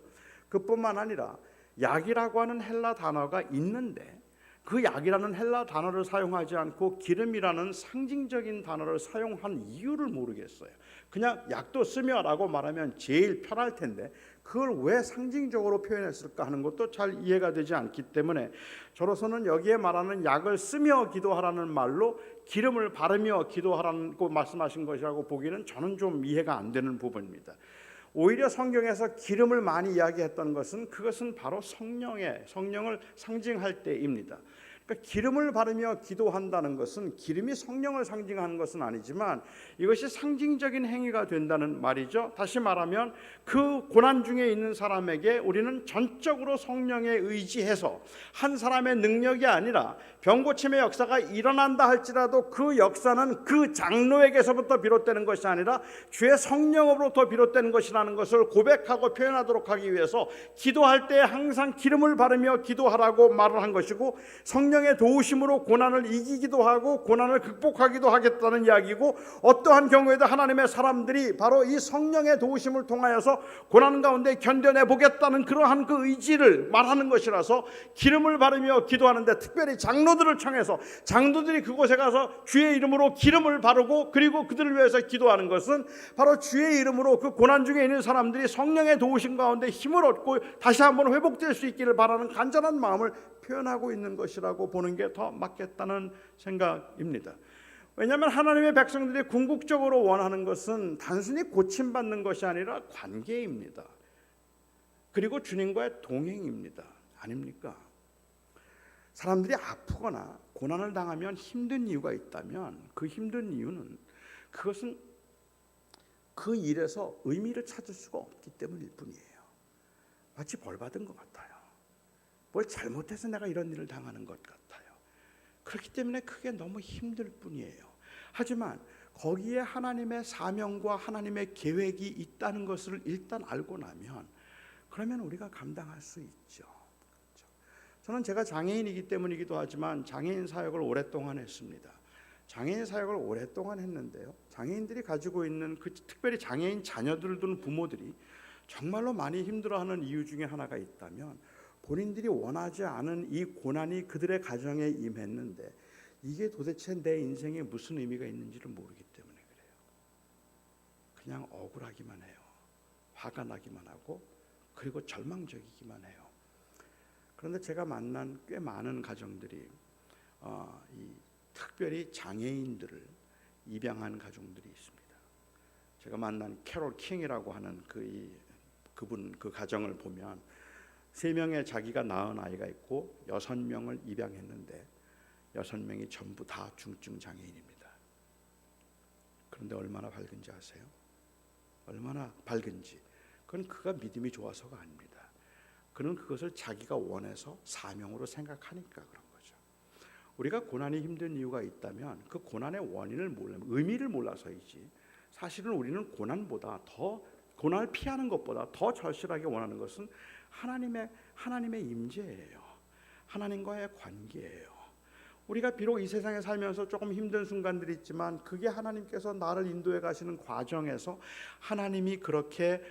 그뿐만 아니라 약이라고 하는 헬라 단어가 있는데 그 약이라는 헬라 단어를 사용하지 않고 기름이라는 상징적인 단어를 사용한 이유를 모르겠어요. 그냥 약도 쓰며라고 말하면 제일 편할 텐데 그걸 왜 상징적으로 표현했을까 하는 것도 잘 이해가 되지 않기 때문에 저로서는 여기에 말하는 약을 쓰며 기도하라는 말로 기름을 바르며 기도하라고 말씀하신 것이라고 보기는 저는 좀 이해가 안 되는 부분입니다. 오히려 성경에서 기름을 많이 이야기했던 것은 그것은 바로 성령을 상징할 때입니다. 그러니까 기름을 바르며 기도한다는 것은 기름이 성령을 상징하는 것은 아니지만 이것이 상징적인 행위가 된다는 말이죠. 다시 말하면 그 고난 중에 있는 사람에게 우리는 전적으로 성령에 의지해서 한 사람의 능력이 아니라 병고침의 역사가 일어난다 할지라도 그 역사는 그 장로에게서부터 비롯되는 것이 아니라 주의 성령으로부터 비롯되는 것이라는 것을 고백하고 표현하도록 하기 위해서 기도할 때 항상 기름을 바르며 기도하라고 말을 한 것이고, 성령의 도우심으로 고난을 이기기도 하고 고난을 극복하기도 하겠다는 이야기고, 어떠한 경우에도 하나님의 사람들이 바로 이 성령의 도우심을 통하여서 고난 가운데 견뎌내 보겠다는 그러한 그 의지를 말하는 것이라서 기름을 바르며 기도하는데, 특별히 장로들을 청해서 장로들이 그곳에 가서 주의 이름으로 기름을 바르고 그리고 그들을 위해서 기도하는 것은 바로 주의 이름으로 그 고난 중에 있는 사람들이 성령의 도우심 가운데 힘을 얻고 다시 한번 회복될 수 있기를 바라는 간절한 마음을 표현하고 있는 것이라고 보는 게 더 맞겠다는 생각입니다. 왜냐하면 하나님의 백성들이 궁극적으로 원하는 것은 단순히 고침받는 것이 아니라 관계입니다. 그리고 주님과의 동행입니다. 아닙니까? 사람들이 아프거나 고난을 당하면 힘든 이유가 있다면 그 힘든 이유는 그것은 그 일에서 의미를 찾을 수가 없기 때문일 뿐이에요. 마치 벌 받은 것 같아요. 뭘 잘못해서 내가 이런 일을 당하는 것 같아요. 그렇기 때문에 그게 너무 힘들 뿐이에요. 하지만 거기에 하나님의 사명과 하나님의 계획이 있다는 것을 일단 알고 나면 그러면 우리가 감당할 수 있죠. 그렇죠? 저는 제가 장애인이기 때문이기도 하지만 장애인 사역을 오랫동안 했습니다. 장애인 사역을 오랫동안 했는데요, 장애인들이 가지고 있는 특별히 장애인 자녀들을 둔 부모들이 정말로 많이 힘들어하는 이유 중에 하나가 있다면 본인들이 원하지 않은 이 고난이 그들의 가정에 임했는데 이게 도대체 내 인생에 무슨 의미가 있는지를 모르기 때문에 그래요. 그냥 억울하기만 해요. 화가 나기만 하고 그리고 절망적이기만 해요. 그런데 제가 만난 꽤 많은 가정들이 특별히 장애인들을 입양한 가정들이 있습니다. 제가 만난 캐롤 킹이라고 하는 그 가정을 보면 3명의 자기가 낳은 아이가 있고 6명을 입양했는데 6명이 전부 다 중증 장애인입니다. 그런데 얼마나 밝은지 아세요? 얼마나 밝은지. 그건 그가 믿음이 좋아서가 아닙니다. 그는 그것을 자기가 원해서 사명으로 생각하니까 그런 거죠. 우리가 고난이 힘든 이유가 있다면 그 고난의 원인을 몰라면 의미를 몰라서이지 사실은 우리는 고난을 피하는 것보다 더 절실하게 원하는 것은 하나님의 임재예요. 하나님과의 관계예요. 우리가 비록 이 세상에 살면서 조금 힘든 순간들이 있지만 그게 하나님께서 나를 인도해 가시는 과정에서 하나님이 그렇게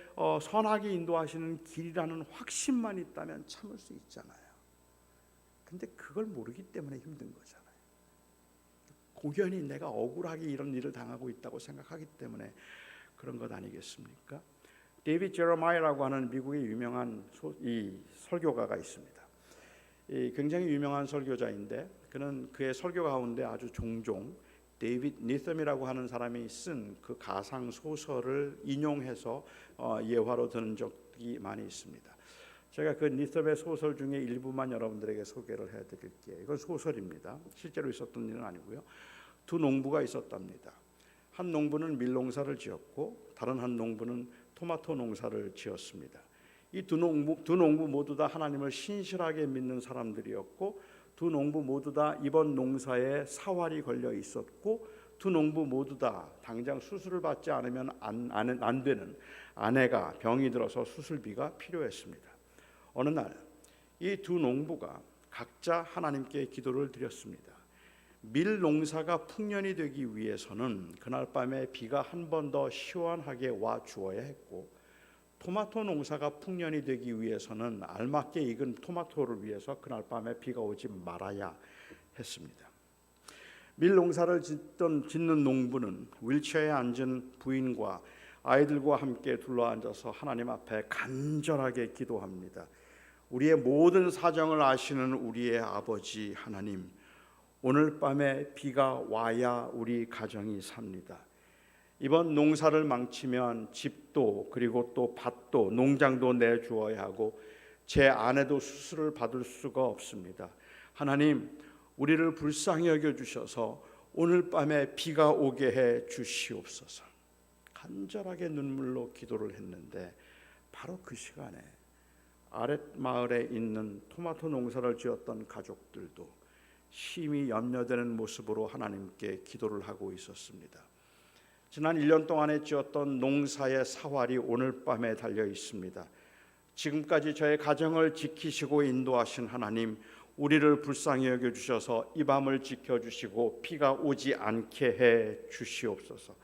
선하게 인도하시는 길이라는 확신만 있다면 참을 수 있잖아요. 근데 그걸 모르기 때문에 힘든 거잖아요. 고견이 내가 억울하게 이런 일을 당하고 있다고 생각하기 때문에 그런 것 아니겠습니까? 데이빗 제러마이라고 하는 미국의 유명한 설교가가 있습니다. 굉장히 유명한 설교자인데 그는 그의 설교 가운데 아주 종종 데이빗 니섬이라고 하는 사람이 쓴 그 가상 소설을 인용해서 예화로 드는 적이 많이 있습니다. 제가 그 니섬의 소설 중에 일부만 여러분들에게 소개를 해드릴게요. 이건 소설입니다. 실제로 있었던 일은 아니고요. 두 농부가 있었답니다. 한 농부는 밀농사를 지었고 다른 한 농부는 토마토 농사를 지었습니다. 이 두 농부 모두 다 하나님을 신실하게 믿는 사람들이었고 두 농부 모두 다 이번 농사에 사활이 걸려 있었고 두 농부 모두 다 당장 수술을 받지 않으면 안 되는 아내가 병이 들어서 수술비가 필요했습니다. 어느 날 이 두 농부가 각자 하나님께 기도를 드렸습니다. 밀 농사가 풍년이 되기 위해서는 그날 밤에 비가 한 번 더 시원하게 와 주어야 했고 토마토 농사가 풍년이 되기 위해서는 알맞게 익은 토마토를 위해서 그날 밤에 비가 오지 말아야 했습니다. 밀 농사를 짓는 농부는 휠체어에 앉은 부인과 아이들과 함께 둘러앉아서 하나님 앞에 간절하게 기도합니다. 우리의 모든 사정을 아시는 우리의 아버지 하나님, 오늘 밤에 비가 와야 우리 가정이 삽니다. 이번 농사를 망치면 집도 그리고 또 밭도 농장도 내주어야 하고 제 아내도 수술을 받을 수가 없습니다. 하나님, 우리를 불쌍히 여겨주셔서 오늘 밤에 비가 오게 해 주시옵소서. 간절하게 눈물로 기도를 했는데 바로 그 시간에 아랫마을에 있는 토마토 농사를 지었던 가족들도 심히 염려되는 모습으로 하나님께 기도를 하고 있었습니다. 지난 1년 동안에 지었던 농사의 사활이 오늘 밤에 달려 있습니다. 지금까지 저의 가정을 지키시고 인도하신 하나님, 우리를 불쌍히 여겨주셔서 이 밤을 지켜주시고 비가 오지 않게 해 주시옵소서.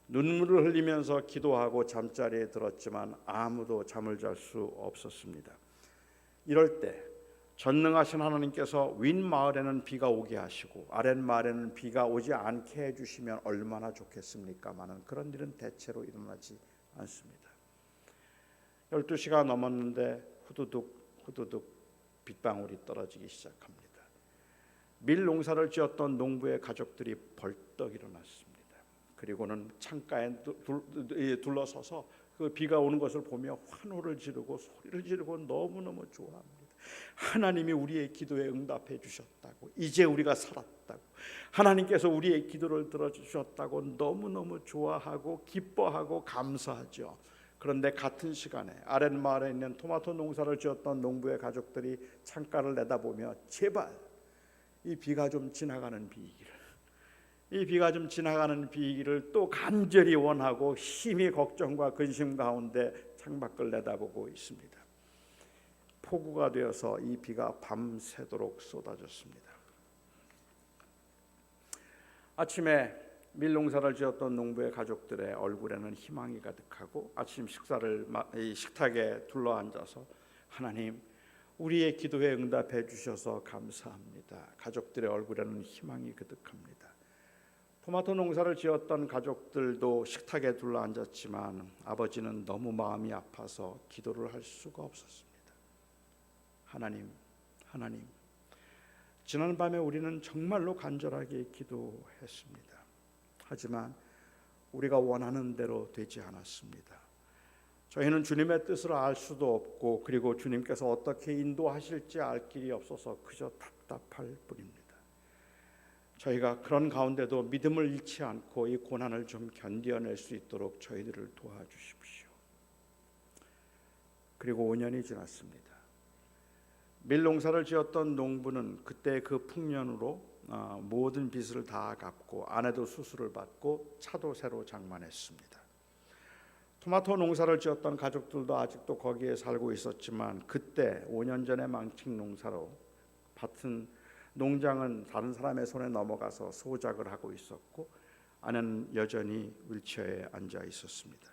눈물을 흘리면서 기도하고 잠자리에 들었지만 아무도 잠을 잘 수 없었습니다. 이럴 때 전능하신 하나님께서 윗마을에는 비가 오게 하시고 아랫마을에는 비가 오지 않게 해주시면 얼마나 좋겠습니까마는 그런 일은 대체로 일어나지 않습니다. 12시가 넘었는데 후두둑 빗방울이 떨어지기 시작합니다. 밀 농사를 지었던 농부의 가족들이 벌떡 일어났습니다. 그리고는 창가에 둘러서서 그 비가 오는 것을 보며 환호를 지르고 소리를 지르고 너무너무 좋아합니다. 하나님이 우리의 기도에 응답해 주셨다고, 이제 우리가 살았다고, 하나님께서 우리의 기도를 들어주셨다고 너무너무 좋아하고 기뻐하고 감사하죠. 그런데 같은 시간에 아랫마을에 있는 토마토 농사를 지었던 농부의 가족들이 창가를 내다보며 제발 이 비가 좀 지나가는 비기를 또 간절히 원하고 심히 걱정과 근심 가운데 창밖을 내다보고 있습니다. 폭우가 되어서 이 비가 밤새도록 쏟아졌습니다. 아침에 밀농사를 지었던 농부의 가족들의 얼굴에는 희망이 가득하고 아침 식탁에 둘러앉아서 하나님, 우리의 기도에 응답해 주셔서 감사합니다. 가족들의 얼굴에는 희망이 가득합니다. 토마토 농사를 지었던 가족들도 식탁에 둘러앉았지만 아버지는 너무 마음이 아파서 기도를 할 수가 없었습니다. 하나님, 지난밤에 우리는 정말로 간절하게 기도했습니다. 하지만 우리가 원하는 대로 되지 않았습니다. 저희는 주님의 뜻을 알 수도 없고 그리고 주님께서 어떻게 인도하실지 알 길이 없어서 그저 답답할 뿐입니다. 저희가 그런 가운데도 믿음을 잃지 않고 이 고난을 좀 견뎌낼 수 있도록 저희들을 도와주십시오. 그리고 5년이 지났습니다. 밀농사를 지었던 농부는 그때 그 풍년으로 모든 빚을 다 갚고 아내도 수술을 받고 차도 새로 장만했습니다. 토마토 농사를 지었던 가족들도 아직도 거기에 살고 있었지만 그때 5년 전에 망친 농사로 밭은 농장은 다른 사람의 손에 넘어가서 소작을 하고 있었고 아내는 여전히 휠체어에 앉아 있었습니다.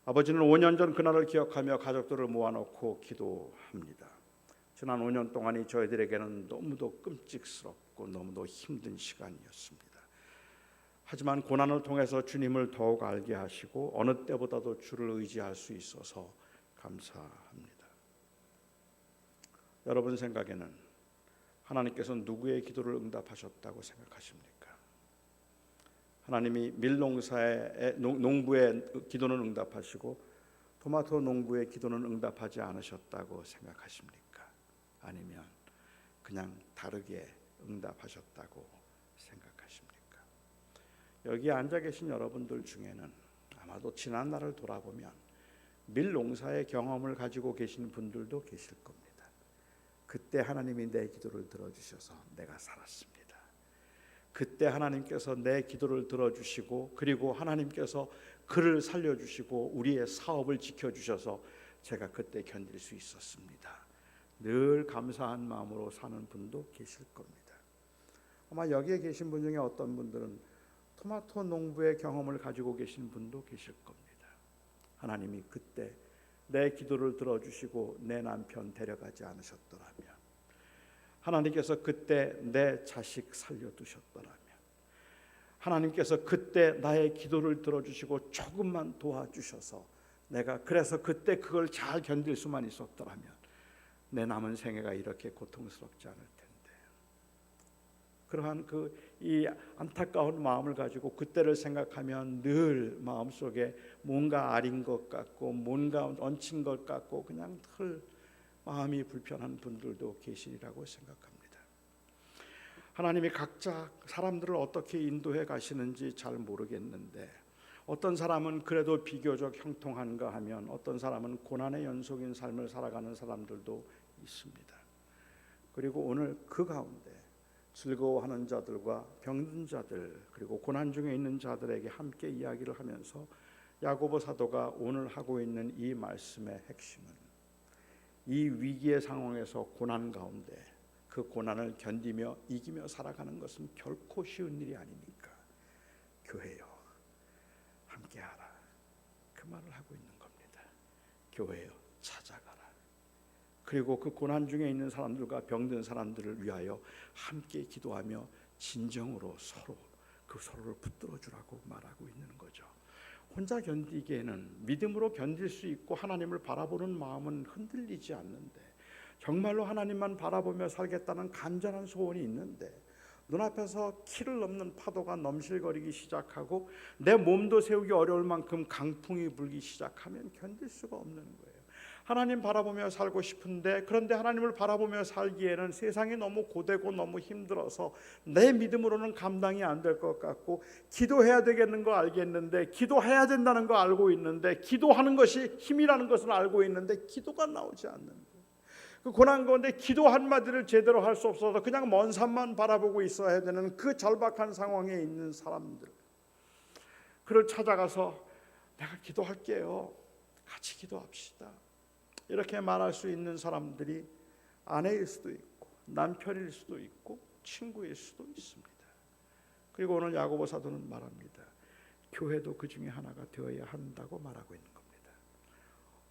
아버지는 5년 전 그날을 기억하며 가족들을 모아놓고 기도합니다. 지난 5년 동안이 저희들에게는 너무도 끔찍스럽고 너무도 힘든 시간이었습니다. 하지만 고난을 통해서 주님을 더욱 알게 하시고 어느 때보다도 주를 의지할 수 있어서 감사합니다. 여러분 생각에는 하나님께서 누구의 기도를 응답하셨다고 생각하십니까? 하나님이 밀농사의 농부의 기도는 응답하시고 토마토 농부의 기도는 응답하지 않으셨다고 생각하십니까? 아니면 그냥 다르게 응답하셨다고 생각하십니까? 여기 앉아 계신 여러분들 중에는 아마도 지난 날을 돌아보면 밀농사의 경험을 가지고 계신 분들도 계실 겁니다. 그때 하나님이 내 기도를 들어주셔서 내가 살았습니다. 그때 하나님께서 내 기도를 들어주시고 그리고 하나님께서 그를 살려주시고 우리의 사업을 지켜주셔서 제가 그때 견딜 수 있었습니다. 늘 감사한 마음으로 사는 분도 계실 겁니다. 아마 여기에 계신 분 중에 어떤 분들은 토마토 농부의 경험을 가지고 계신 분도 계실 겁니다. 하나님이 그때 내 기도를 들어주시고 내 남편 데려가지 않으셨더라면, 하나님께서 그때 내 자식 살려두셨더라면, 하나님께서 그때 나의 기도를 들어주시고 조금만 도와주셔서 내가 그래서 그때 그걸 잘 견딜 수만 있었더라면 내 남은 생애가 이렇게 고통스럽지 않을 텐데. 그러한 이 안타까운 마음을 가지고 그때를 생각하면 늘 마음속에 뭔가 아린 것 같고 뭔가 얹힌 것 같고 그냥 늘 마음이 불편한 분들도 계시리라고 생각합니다. 하나님이 각자 사람들을 어떻게 인도해 가시는지 잘 모르겠는데 어떤 사람은 그래도 비교적 형통한가 하면 어떤 사람은 고난의 연속인 삶을 살아가는 사람들도 있습니다. 그리고 오늘 그 가운데 즐거워하는 자들과 병든 자들 그리고 고난 중에 있는 자들에게 함께 이야기를 하면서 야고보 사도가 오늘 하고 있는 이 말씀의 핵심은 이 위기의 상황에서 고난 가운데 그 고난을 견디며 이기며 살아가는 것은 결코 쉬운 일이 아니니까 교회여 함께하라 그 말을 하고 있는 겁니다. 교회여 찾아가라. 그리고 그 고난 중에 있는 사람들과 병든 사람들을 위하여 함께 기도하며 진정으로 서로를 붙들어 주라고 말하고 있는 거죠. 혼자 견디기에는 믿음으로 견딜 수 있고 하나님을 바라보는 마음은 흔들리지 않는데 정말로 하나님만 바라보며 살겠다는 간절한 소원이 있는데 눈앞에서 키를 넘는 파도가 넘실거리기 시작하고 내 몸도 세우기 어려울 만큼 강풍이 불기 시작하면 견딜 수가 없는 거예요. 하나님 바라보며 살고 싶은데 그런데 하나님을 바라보며 살기에는 세상이 너무 고되고 너무 힘들어서 내 믿음으로는 감당이 안 될 것 같고 기도해야 되겠는 거 알겠는데 기도해야 된다는 거 알고 있는데 기도하는 것이 힘이라는 것을 알고 있는데 기도가 나오지 않는 거예요. 그 고난 가운데 기도 한마디를 제대로 할 수 없어서 그냥 먼 산만 바라보고 있어야 되는 그 절박한 상황에 있는 사람들, 그를 찾아가서 내가 기도할게요, 같이 기도합시다, 이렇게 말할 수 있는 사람들이 아내일 수도 있고 남편일 수도 있고 친구일 수도 있습니다. 그리고 오늘 야고보 사도는 말합니다. 교회도 그 중에 하나가 되어야 한다고 말하고 있는 겁니다.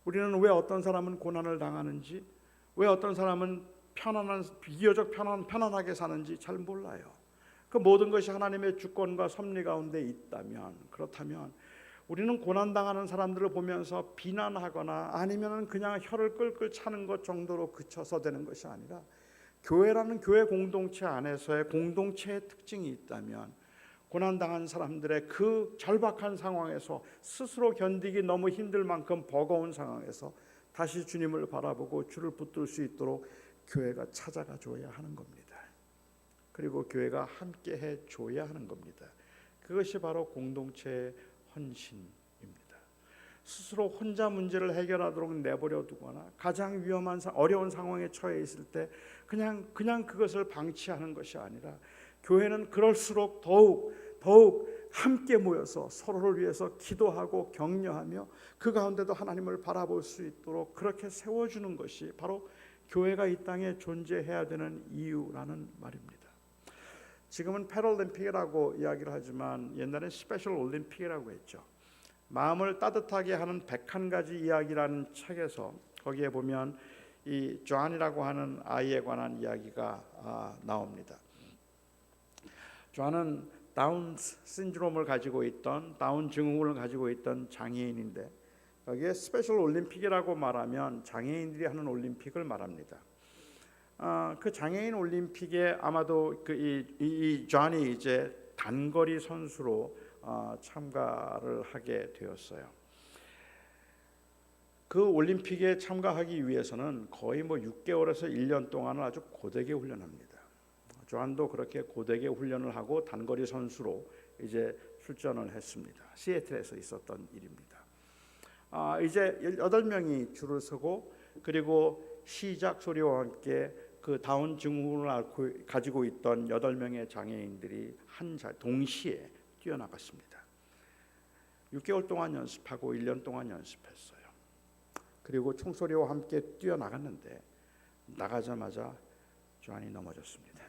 우리는 왜 어떤 사람은 고난을 당하는지, 왜 어떤 사람은 비교적 편안하게 사는지 잘 몰라요. 그 모든 것이 하나님의 주권과 섭리 가운데 있다면, 그렇다면 우리는 고난당하는 사람들을 보면서 비난하거나 아니면 그냥 혀를 끌끌 차는 것 정도로 그쳐서 되는 것이 아니라 교회라는 교회 공동체 안에서의 공동체의 특징이 있다면 고난당한 사람들의 그 절박한 상황에서 스스로 견디기 너무 힘들 만큼 버거운 상황에서 다시 주님을 바라보고 주를 붙들 수 있도록 교회가 찾아가 줘야 하는 겁니다. 그리고 교회가 함께 해 줘야 하는 겁니다. 그것이 바로 공동체의 헌신입니다. 스스로 혼자 문제를 해결하도록 내버려 두거나 가장 위험한 어려운 상황에 처해 있을 때 그냥 그것을 방치하는 것이 아니라 교회는 그럴수록 더욱 함께 모여서 서로를 위해서 기도하고 격려하며 그 가운데도 하나님을 바라볼 수 있도록 그렇게 세워주는 것이 바로 교회가 이 땅에 존재해야 되는 이유라는 말입니다. 지금은 패럴림픽이라고 이야기를 하지만 옛날엔 스페셜 올림픽이라고 했죠. 마음을 따뜻하게 하는 101가지 이야기라는 책에서 거기에 보면 이 존이라고 하는 아이에 관한 이야기가 나옵니다. 존은 다운 신드롬을 가지고 있던 다운 증후군을 가지고 있던 장애인인데 여기에 스페셜 올림픽이라고 말하면 장애인들이 하는 올림픽을 말합니다. 그 장애인 올림픽에 아마도 이 존이 이제 단거리 선수로 참가를 하게 되었어요. 그 올림픽에 참가하기 위해서는 거의 6개월에서 1년 동안을 아주 고되게 훈련합니다. 존도 그렇게 고되게 훈련을 하고 단거리 선수로 이제 출전을 했습니다. 시애틀에서 있었던 일입니다. 이제 18명이 줄을 서고 그리고 시작 소리와 함께 그 다운 증후군을 가지고 있던 8명의 장애인들이 동시에 뛰어나갔습니다. 6개월 동안 연습하고 1년 동안 연습했어요. 그리고 총소리와 함께 뛰어나갔는데 나가자마자 존이 넘어졌습니다.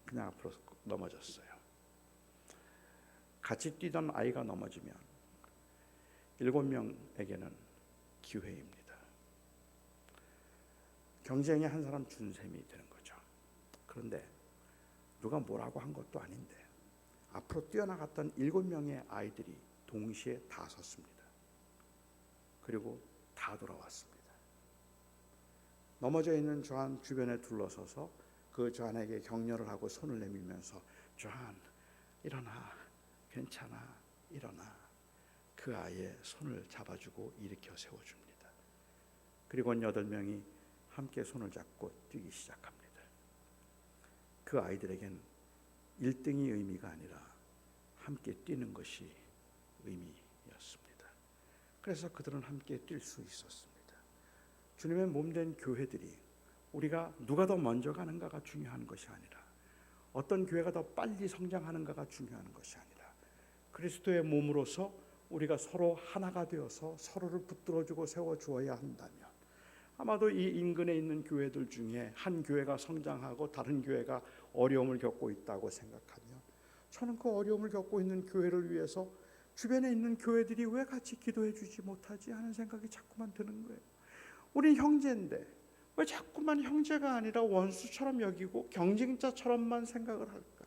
그냥 앞으로 넘어졌어요. 같이 뛰던 아이가 넘어지면 7명에게는 기회입니다. 경쟁에 한 사람 준 셈이 되는 거죠. 그런데 누가 뭐라고 한 것도 아닌데 앞으로 뛰어나갔던 7명의 아이들이 동시에 다 섰습니다. 그리고 다 돌아왔습니다. 넘어져 있는 존 주변에 둘러서서 그 존에게 격려를 하고 손을 내밀면서 존 일어나, 괜찮아, 일어나. 그 아이의 손을 잡아주고 일으켜 세워줍니다. 그리고 8명이 함께 손을 잡고 뛰기 시작합니다. 그 아이들에겐 1등이 의미가 아니라 함께 뛰는 것이 의미였습니다. 그래서 그들은 함께 뛸 수 있었습니다. 주님의 몸된 교회들이 우리가 누가 더 먼저 가는가가 중요한 것이 아니라 어떤 교회가 더 빨리 성장하는가가 중요한 것이 아니라 그리스도의 몸으로서 우리가 서로 하나가 되어서 서로를 붙들어주고 세워주어야 한다면 아마도 이 인근에 있는 교회들 중에 한 교회가 성장하고 다른 교회가 어려움을 겪고 있다고 생각하면 저는 그 어려움을 겪고 있는 교회를 위해서 주변에 있는 교회들이 왜 같이 기도해 주지 못하지 하는 생각이 자꾸만 드는 거예요. 우리 형제인데 왜 자꾸만 형제가 아니라 원수처럼 여기고 경쟁자처럼만 생각을 할까?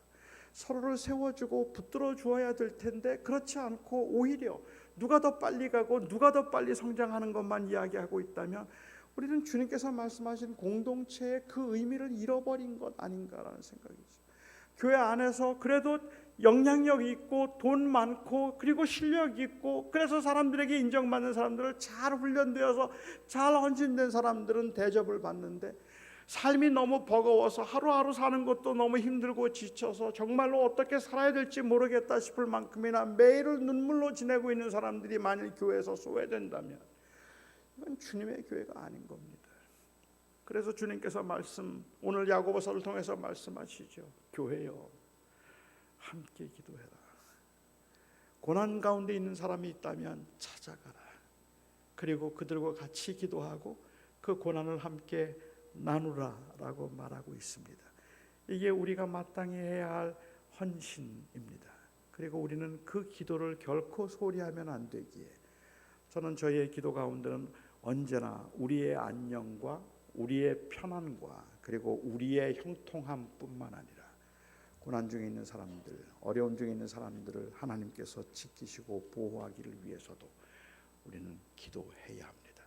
서로를 세워주고 붙들어 주어야 될 텐데 그렇지 않고 오히려 누가 더 빨리 가고 누가 더 빨리 성장하는 것만 이야기하고 있다면 우리는 주님께서 말씀하신 공동체의 그 의미를 잃어버린 것 아닌가라는 생각이죠. 교회 안에서 그래도 영향력 있고 돈 많고 그리고 실력 있고 그래서 사람들에게 인정받는 사람들을 잘 훈련되어서 잘 헌신된 사람들은 대접을 받는데 삶이 너무 버거워서 하루하루 사는 것도 너무 힘들고 지쳐서 정말로 어떻게 살아야 될지 모르겠다 싶을 만큼이나 매일을 눈물로 지내고 있는 사람들이 만일 교회에서 소외된다면 이건 주님의 교회가 아닌 겁니다. 그래서 주님께서 오늘 야고보서를 통해서 말씀하시죠. 교회여 함께 기도해라. 고난 가운데 있는 사람이 있다면 찾아가라. 그리고 그들과 같이 기도하고 그 고난을 함께 나누라라고 말하고 있습니다. 이게 우리가 마땅히 해야 할 헌신입니다. 그리고 우리는 그 기도를 결코 소홀히 하면 안 되기에 저는 저희의 기도 가운데는 언제나 우리의 안녕과 우리의 편안과 그리고 우리의 형통함뿐만 아니라 고난 중에 있는 사람들, 어려움 중에 있는 사람들을 하나님께서 지키시고 보호하기를 위해서도 우리는 기도해야 합니다.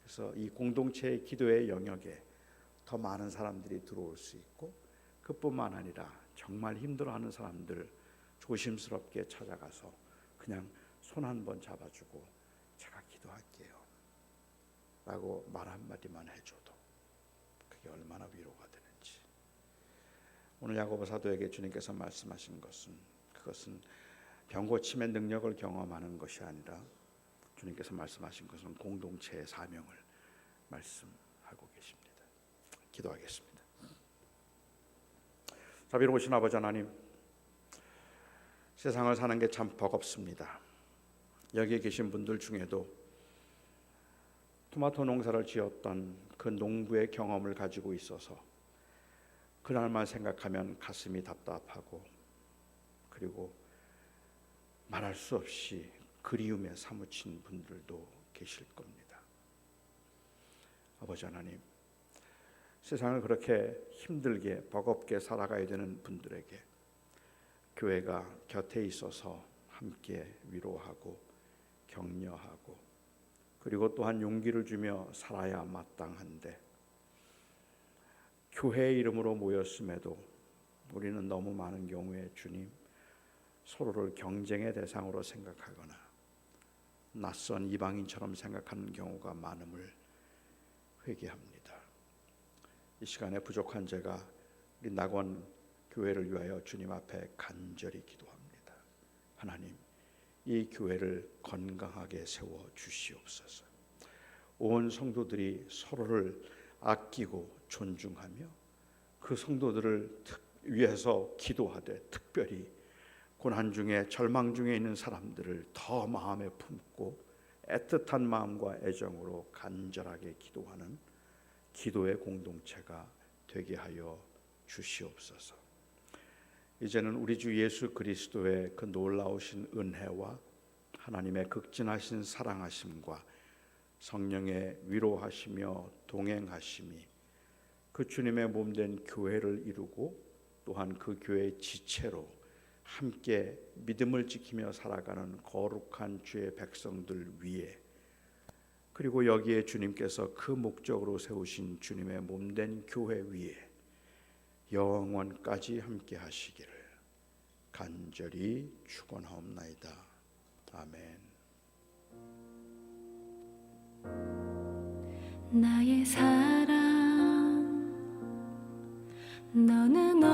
그래서 이 공동체의 기도의 영역에 더 많은 사람들이 들어올 수 있고 그뿐만 아니라 정말 힘들어하는 사람들을 조심스럽게 찾아가서 그냥 손 한 번 잡아주고 제가 기도할게요 라고 말 한마디만 해줘도 그게 얼마나 위로가 되는지. 오늘 야고보 사도에게 주님께서 말씀하신 것은 그것은 병고침의 능력을 경험하는 것이 아니라 주님께서 말씀하신 것은 공동체의 사명을 말씀하고 계십니다. 기도하겠습니다. 자비로우신 아버지 하나님, 세상을 사는 게 참 버겁습니다. 여기에 계신 분들 중에도 토마토 농사를 지었던 그 농부의 경험을 가지고 있어서 그날만 생각하면 가슴이 답답하고 그리고 말할 수 없이 그리움에 사무친 분들도 계실 겁니다. 아버지 하나님, 세상을 그렇게 힘들게 버겁게 살아가야 되는 분들에게 교회가 곁에 있어서 함께 위로하고 격려하고 그리고 또한 용기를 주며 살아야 마땅한데, 교회의 이름으로 모였음에도 우리는 너무 많은 경우에 주님, 서로를 경쟁의 대상으로 생각하거나 낯선 이방인처럼 생각하는 경우가 많음을 회개합니다. 이 시간에 부족한 제가 우리 낙원 교회를 위하여 주님 앞에 간절히 기도합니다. 하나님, 이 교회를 건강하게 세워 주시옵소서. 온 성도들이 서로를 아끼고 존중하며 그 성도들을 위해서 기도하되, 특별히 고난 중에 절망 중에 있는 사람들을 더 마음에 품고 애틋한 마음과 애정으로 간절하게 기도하는 기도의 공동체가 되게 하여 주시옵소서. 이제는 우리 주 예수 그리스도의 그 놀라우신 은혜와 하나님의 극진하신 사랑하심과 성령의 위로하시며 동행하심이 그 주님의 몸된 교회를 이루고 또한 그 교회의 지체로 함께 믿음을 지키며 살아가는 거룩한 주의 백성들 위에, 그리고 여기에 주님께서 그 목적으로 세우신 주님의 몸된 교회 위에 영원까지 함께 하시기를 간절히 축원하옵나이다. 아멘. 나의 사랑, 너는